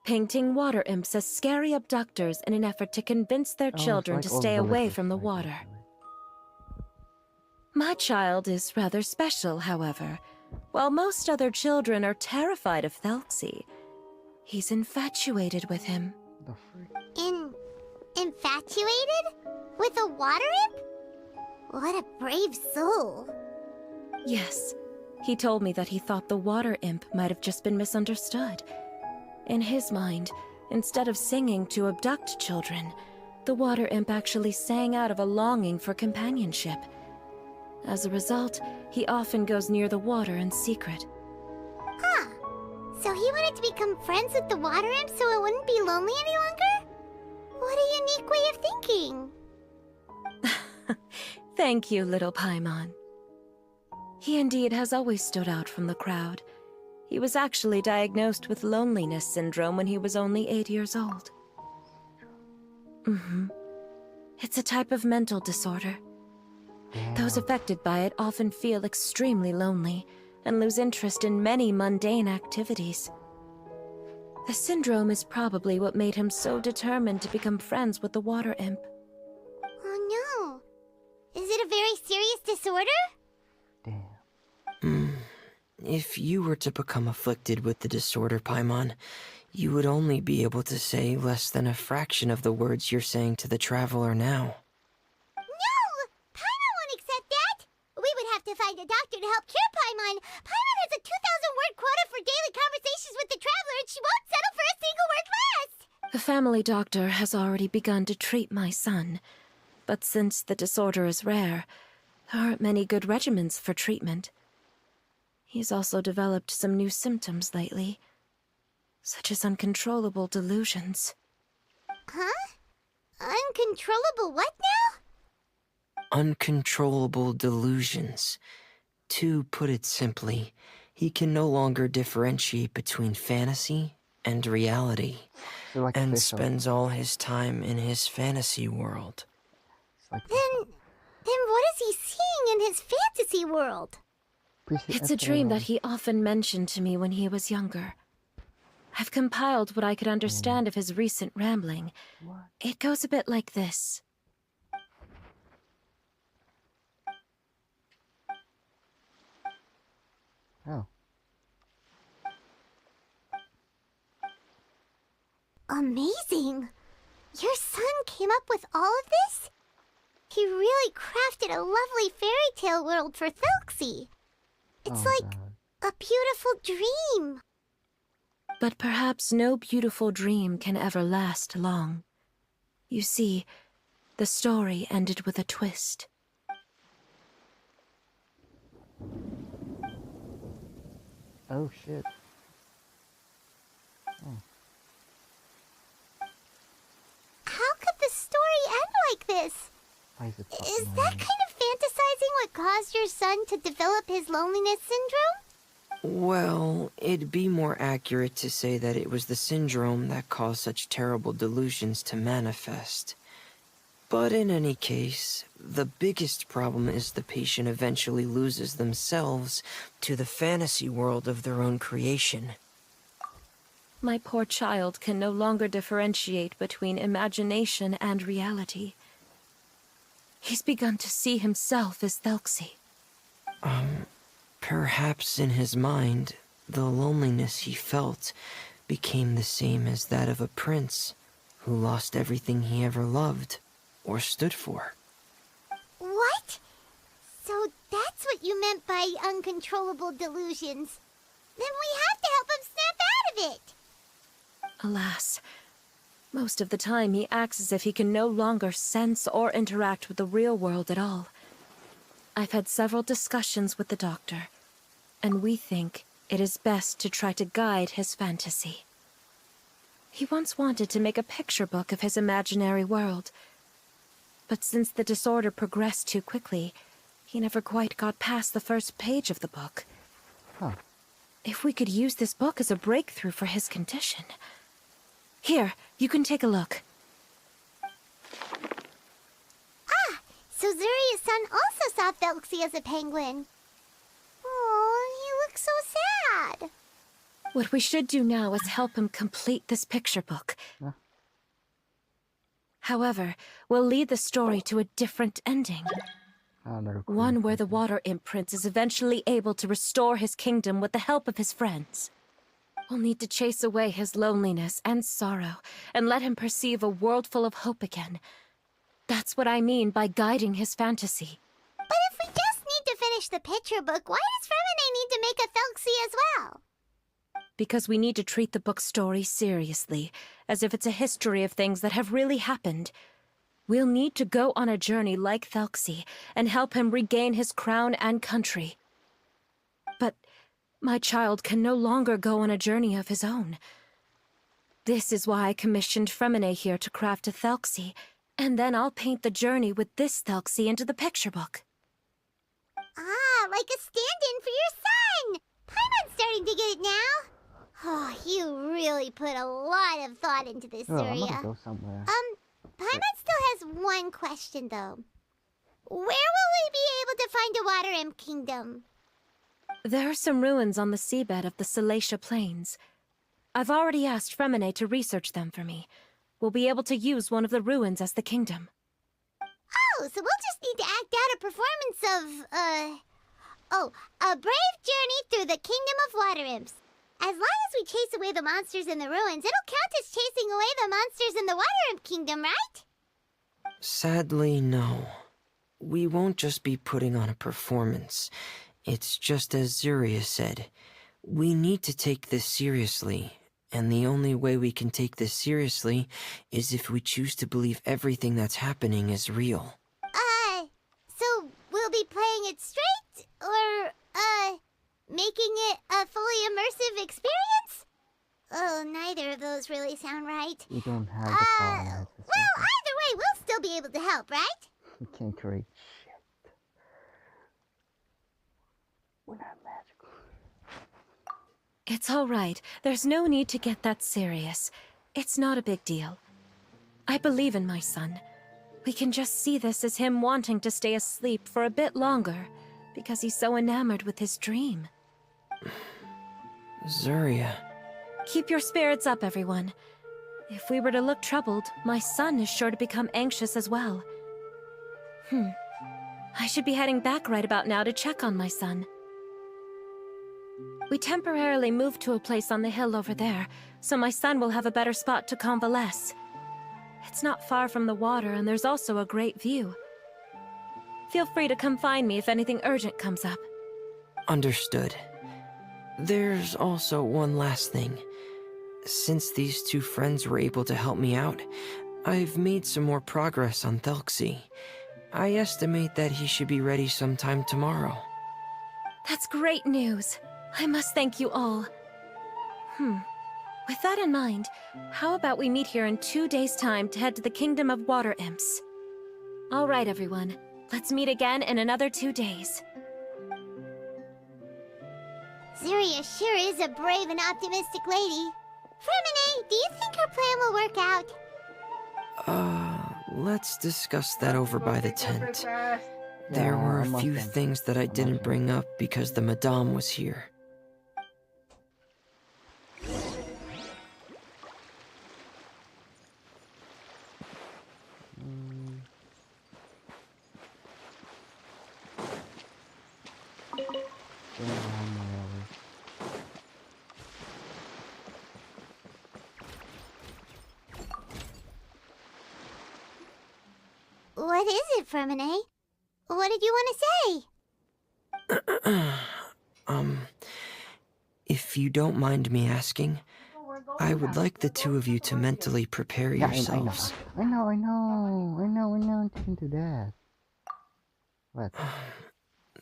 Speaker 9: painting water imps as scary abductors in an effort to convince their children
Speaker 1: it's
Speaker 9: to
Speaker 1: like all
Speaker 9: stay away
Speaker 1: villages,
Speaker 9: from the
Speaker 1: like,
Speaker 9: water.
Speaker 1: actually.
Speaker 9: My child is rather special, however. While most other children are terrified of Thelxie, he's infatuated with him.
Speaker 1: The freak?
Speaker 8: Infatuated? With a water imp? What a brave soul.
Speaker 9: Yes, he told me that he thought the water imp might have just been misunderstood. In his mind, instead of singing to abduct children, the water imp actually sang out of a longing for companionship. As a result, he often goes near the water in secret.
Speaker 8: Huh. So he wanted to become friends with the water imp so it wouldn't be lonely any longer? What a unique way of thinking.
Speaker 9: Thank you, little Paimon. He indeed has always stood out from the crowd. He was actually diagnosed with loneliness syndrome when he was only 8 years old. It's a type of mental disorder. Those affected by it often feel extremely lonely and lose interest in many mundane activities. The syndrome is probably what made him so determined to become friends with the water imp.
Speaker 8: Oh no. Is it a very serious disorder?
Speaker 1: Damn.
Speaker 2: If you were to become afflicted with the disorder, Paimon, you would only be able to say less than a fraction of the words you're saying to the Traveler now.
Speaker 8: No! Paimon won't accept that! We would have to find a doctor to help cure Paimon. Paimon has a 2,000-word quota for daily conversations with the Traveler, and she won't settle for a single word less!
Speaker 9: The family doctor has already begun to treat my son, but since the disorder is rare, there aren't many good regimens for treatment. He's also developed some new symptoms lately, such as uncontrollable delusions.
Speaker 8: Huh? Uncontrollable what now?
Speaker 2: Uncontrollable delusions. To put it simply, he can no longer differentiate between fantasy and reality,
Speaker 1: They're like
Speaker 2: and
Speaker 1: fish,
Speaker 2: spends all his time in his fantasy world.
Speaker 1: like
Speaker 8: Then what is he seeing in his fantasy world?
Speaker 9: It's a dream that he often mentioned to me when he was younger. I've compiled what I could understand of his recent rambling. It goes a bit like this.
Speaker 1: Oh.
Speaker 8: Amazing! Your son came up with all of this? He really crafted a lovely fairy tale world for Thelxie. It's like a beautiful dream.
Speaker 9: But perhaps no beautiful dream can ever last long. You see, the story ended with a twist.
Speaker 1: Oh shit.
Speaker 8: How could the story end like this?
Speaker 1: Why is it
Speaker 8: Is
Speaker 1: fucking
Speaker 8: that kind of fantasizing what caused your son to develop his loneliness syndrome?
Speaker 2: Well, it'd be more accurate to say that it was the syndrome that caused such terrible delusions to manifest. But in any case, the biggest problem is the patient eventually loses themselves to the fantasy world of their own creation.
Speaker 9: My poor child can no longer differentiate between imagination and reality. He's begun to see himself as Thelxie.
Speaker 2: Perhaps in his mind, the loneliness he felt became the same as that of a prince who lost everything he ever loved or stood for.
Speaker 8: What? So that's what you meant by uncontrollable delusions. Then we have to help him snap out of it.
Speaker 9: Alas, most of the time he acts as if he can no longer sense or interact with the real world at all. I've had several discussions with the doctor, and we think it is best to try to guide his fantasy. He once wanted to make a picture book of his imaginary world, but since the disorder progressed too quickly, he never quite got past the first page of the book.
Speaker 1: Huh.
Speaker 9: If we could use this book as a breakthrough for his condition... Here, you can take a look.
Speaker 8: So Zuria's son also saw Thelxie as a penguin. Oh, he looks so sad.
Speaker 9: What we should do now is help him complete this picture book.
Speaker 1: Huh?
Speaker 9: However, we'll lead the story to a different ending. One where the Water Imp Prince is eventually able to restore his kingdom with the help of his friends. We'll need to chase away his loneliness and sorrow, and let him perceive a world full of hope again. That's what I mean by guiding his fantasy.
Speaker 8: But if we just need to finish the picture book, why does Fremine need to make a Thelxie as well?
Speaker 9: Because we need to treat the book's story seriously, as if it's a history of things that have really happened. We'll need to go on a journey like Thelxie, and help him regain his crown and country. But my child can no longer go on a journey of his own. This is why I commissioned Fremine here to craft a Thelxie, and then I'll paint the journey with this Thelxie into the picture book.
Speaker 8: Ah, like a stand-in for your son! Paimon's starting to get it now. Oh, you really put a lot of thought into this,
Speaker 1: I'm
Speaker 8: Zuria.
Speaker 1: gonna go somewhere.
Speaker 8: Paimon still has one question, though. Where will we be able to find a Water Imp Kingdom?
Speaker 9: There are some ruins on the seabed of the Salacia Plains. I've already asked Fremine to research them for me. We'll be able to use one of the ruins as the kingdom.
Speaker 8: Oh, so we'll just need to act out a performance of, a brave journey through the Kingdom of Water Imps. As long as we chase away the monsters in the ruins, it'll count as chasing away the monsters in the Water Imp Kingdom, right?
Speaker 2: Sadly, no. We won't just be putting on a performance. It's just as Zuria said. We need to take this seriously, and the only way we can take this seriously is if we choose to believe everything that's happening is real.
Speaker 8: So we'll be playing it straight, or, making it a fully immersive experience? Oh, neither of those really sound right.
Speaker 1: We don't have the power.
Speaker 8: Well, either way, we'll still be able to help, right?
Speaker 1: We can't create shit. We're not magical.
Speaker 9: It's all right. There's no need to get that serious. It's not a big deal. I believe in my son. We can just see this as him wanting to stay asleep for a bit longer, because he's so enamored with his dream.
Speaker 2: Zuria.
Speaker 9: Keep your spirits up, everyone. If we were to look troubled, my son is sure to become anxious as well. I should be heading back right about now to check on my son. We temporarily moved to a place on the hill over there, so my son will have a better spot to convalesce. It's not far from the water, and there's also a great view. Feel free to come find me if anything urgent comes up.
Speaker 2: Understood. There's also one last thing. Since these two friends were able to help me out, I've made some more progress on Thelxie. I estimate that he should be ready sometime tomorrow.
Speaker 9: That's great news. I must thank you all. With that in mind, how about we meet here in 2 days' time to head to the Kingdom of Water Imps? All right, everyone. Let's meet again in another 2 days.
Speaker 8: Zuria sure is a brave and optimistic lady. Fremine, do you think her plan will work out?
Speaker 2: Let's discuss that over by the tent. There were a few things that I didn't bring up because the Madame was here.
Speaker 8: What is it, Fremine? What did you want to say?
Speaker 2: If you don't mind me asking, I would like the two of you to mentally prepare yourselves.
Speaker 1: I know. Don't do that. What?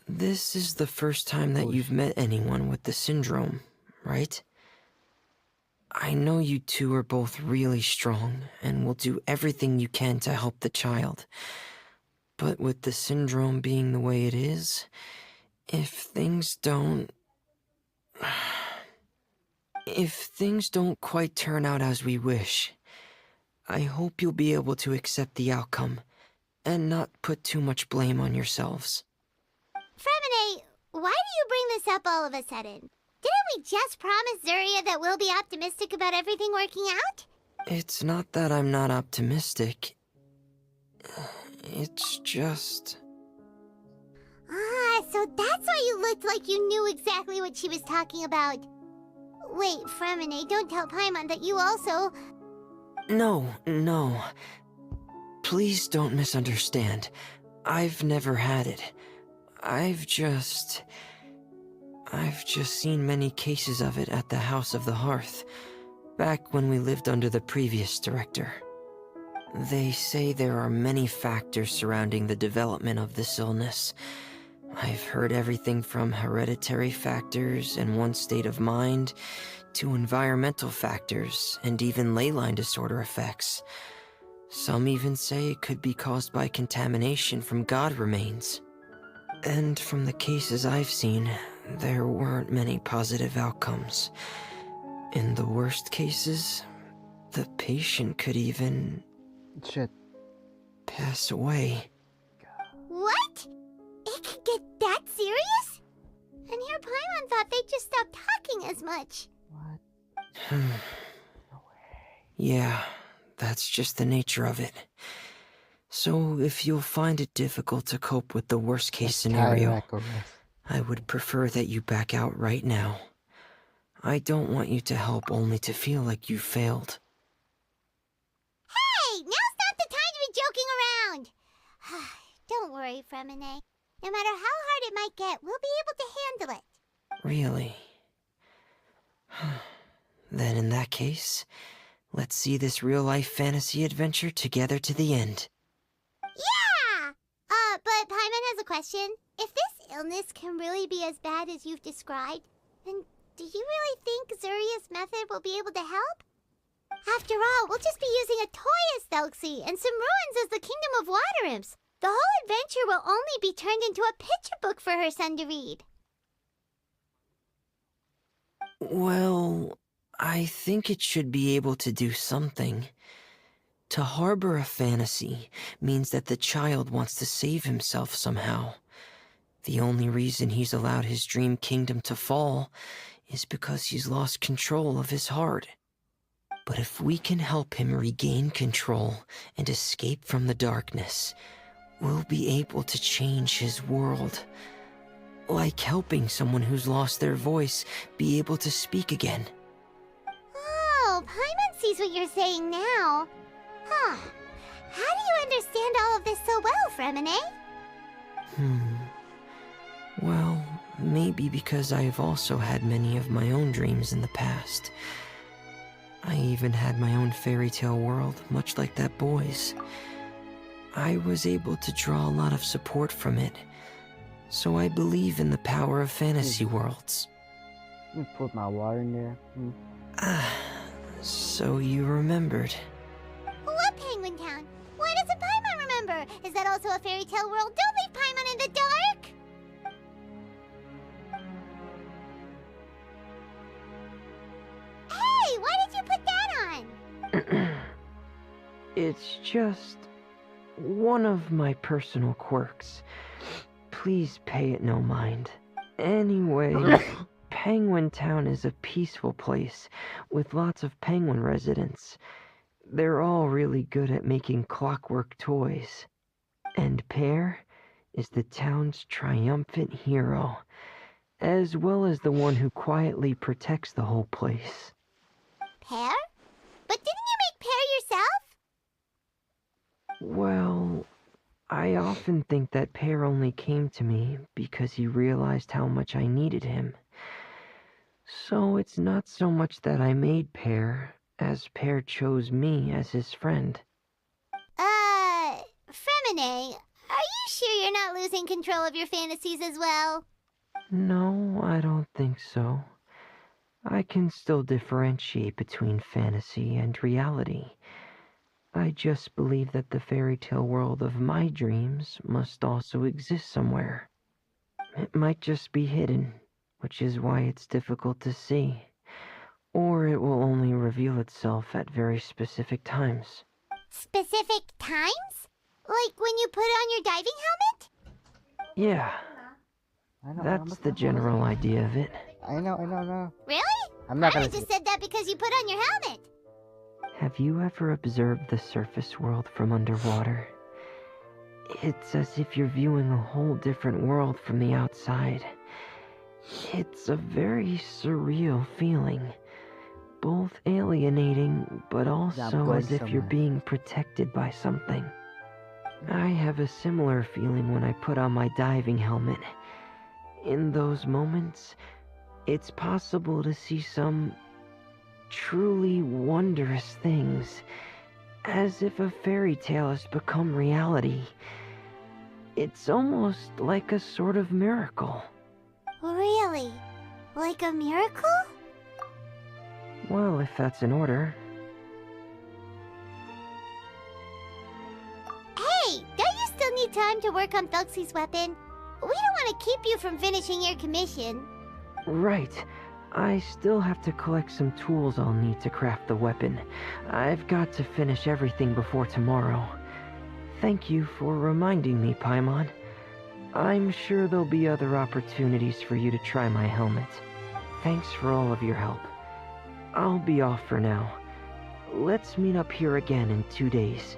Speaker 2: This is the first time that you've met anyone with the syndrome, right? I know you two are both really strong and will do everything you can to help the child. But with the syndrome being the way it is, if things don't quite turn out as we wish, I hope you'll be able to accept the outcome and not put too much blame on yourselves.
Speaker 8: Fremine, why do you bring this up all of a sudden? Didn't we just promise Zuria that we'll be optimistic about everything working out?
Speaker 2: It's not that I'm not optimistic. It's just...
Speaker 8: Ah, so that's why you looked like you knew exactly what she was talking about. Wait, Fremine, don't tell Paimon that you also...
Speaker 2: No. Please don't misunderstand. I've never had it. I've just seen many cases of it at the House of the Hearth, back when we lived under the previous director. They say there are many factors surrounding the development of this illness. I've heard everything from hereditary factors and one's state of mind, to environmental factors, and even ley line disorder effects. Some even say it could be caused by contamination from god remains. And from the cases I've seen, there weren't many positive outcomes. In the worst cases, the patient could even...
Speaker 1: Shit.
Speaker 2: pass away.
Speaker 8: What? It could get that serious? And here Paimon thought they'd just stop talking as much.
Speaker 1: What?
Speaker 2: Yeah, that's just the nature of it. So if you'll find it difficult to cope with the worst case scenario, I would prefer that you back out right now. I don't want you to help only to feel like you failed.
Speaker 8: Hey, now's not the time to be joking around. Don't worry, Fremine. No matter how hard it might get, we'll be able to handle it.
Speaker 2: Really? Then in that case, let's see this real-life fantasy adventure together to the end.
Speaker 8: Yeah! But Paimon has a question. If this illness can really be as bad as you've described, then do you really think Zuria's method will be able to help? After all, we'll just be using a toy as Thelxie and some ruins as the Kingdom of Water Imps. The whole adventure will only be turned into a picture book for her son to read.
Speaker 2: Well, I think it should be able to do something. To harbor a fantasy means that the child wants to save himself somehow. The only reason he's allowed his dream kingdom to fall is because he's lost control of his heart. But if we can help him regain control and escape from the darkness, we'll be able to change his world. Like helping someone who's lost their voice be able to speak again.
Speaker 8: Oh, Paimon sees what you're saying now. Huh. How do you understand all of this so well, Fremine?
Speaker 2: Well, maybe because I have also had many of my own dreams in the past. I even had my own fairy tale world, much like that boy's. I was able to draw a lot of support from it, so I believe in the power of fantasy worlds.
Speaker 1: Let me put my water in there.
Speaker 2: So you remembered.
Speaker 8: What Penguin Town? Why doesn't Paimon remember? Is that also a fairy tale world? Don't leave Paimon in the dark! Hey, why did you put that on?
Speaker 2: It's just one of my personal quirks. Please pay it no mind. Anyway, Penguin Town is a peaceful place with lots of penguin residents. They're all really good at making clockwork toys. And Pear is the town's triumphant hero, as well as the one who quietly protects the whole place.
Speaker 8: Pear? But didn't you make Pear yourself?
Speaker 2: Well, I often think that Pear only came to me because he realized how much I needed him. So it's not so much that I made Pear, as Pear chose me as his friend.
Speaker 8: Fremine, are you sure you're not losing control of your fantasies as well?
Speaker 2: No, I don't think so. I can still differentiate between fantasy and reality. I just believe that the fairy tale world of my dreams must also exist somewhere. It might just be hidden, which is why it's difficult to see. Or it will only reveal itself at very specific times.
Speaker 8: Specific times? Like when you put on your diving helmet?
Speaker 2: Yeah,
Speaker 1: I know.
Speaker 2: that's the general idea of it.
Speaker 1: I know.
Speaker 8: Really?
Speaker 1: I'm not
Speaker 8: I
Speaker 1: gonna.
Speaker 8: just said that because you put on your helmet.
Speaker 2: Have you ever observed the surface world from underwater? It's as if you're viewing a whole different world from the outside. It's a very surreal feeling. Both alienating, but also as if you're being protected by something. I have a similar feeling when I put on my diving helmet. In those moments, it's possible to see some truly wondrous things, as if a fairy tale has become reality. It's almost like a sort of miracle.
Speaker 8: Really? Like a miracle?
Speaker 2: Well, if that's in order.
Speaker 8: Hey, don't you still need time to work on Thuxie's weapon? We don't want to keep you from finishing your commission.
Speaker 2: Right. I still have to collect some tools I'll need to craft the weapon. I've got to finish everything before tomorrow. Thank you for reminding me, Paimon. I'm sure there'll be other opportunities for you to try my helmet. Thanks for all of your help. I'll be off for now. Let's meet up here again in 2 days.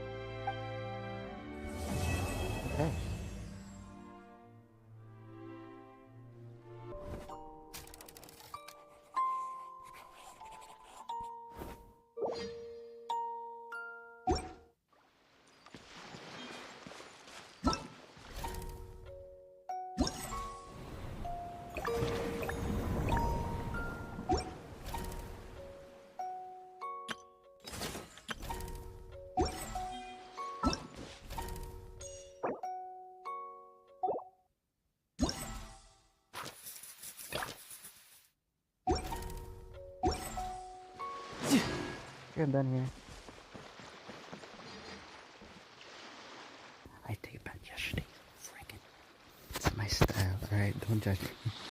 Speaker 1: Okay. I'm done here. I take it back yesterday. Freaking. It's my style, alright? Don't judge me.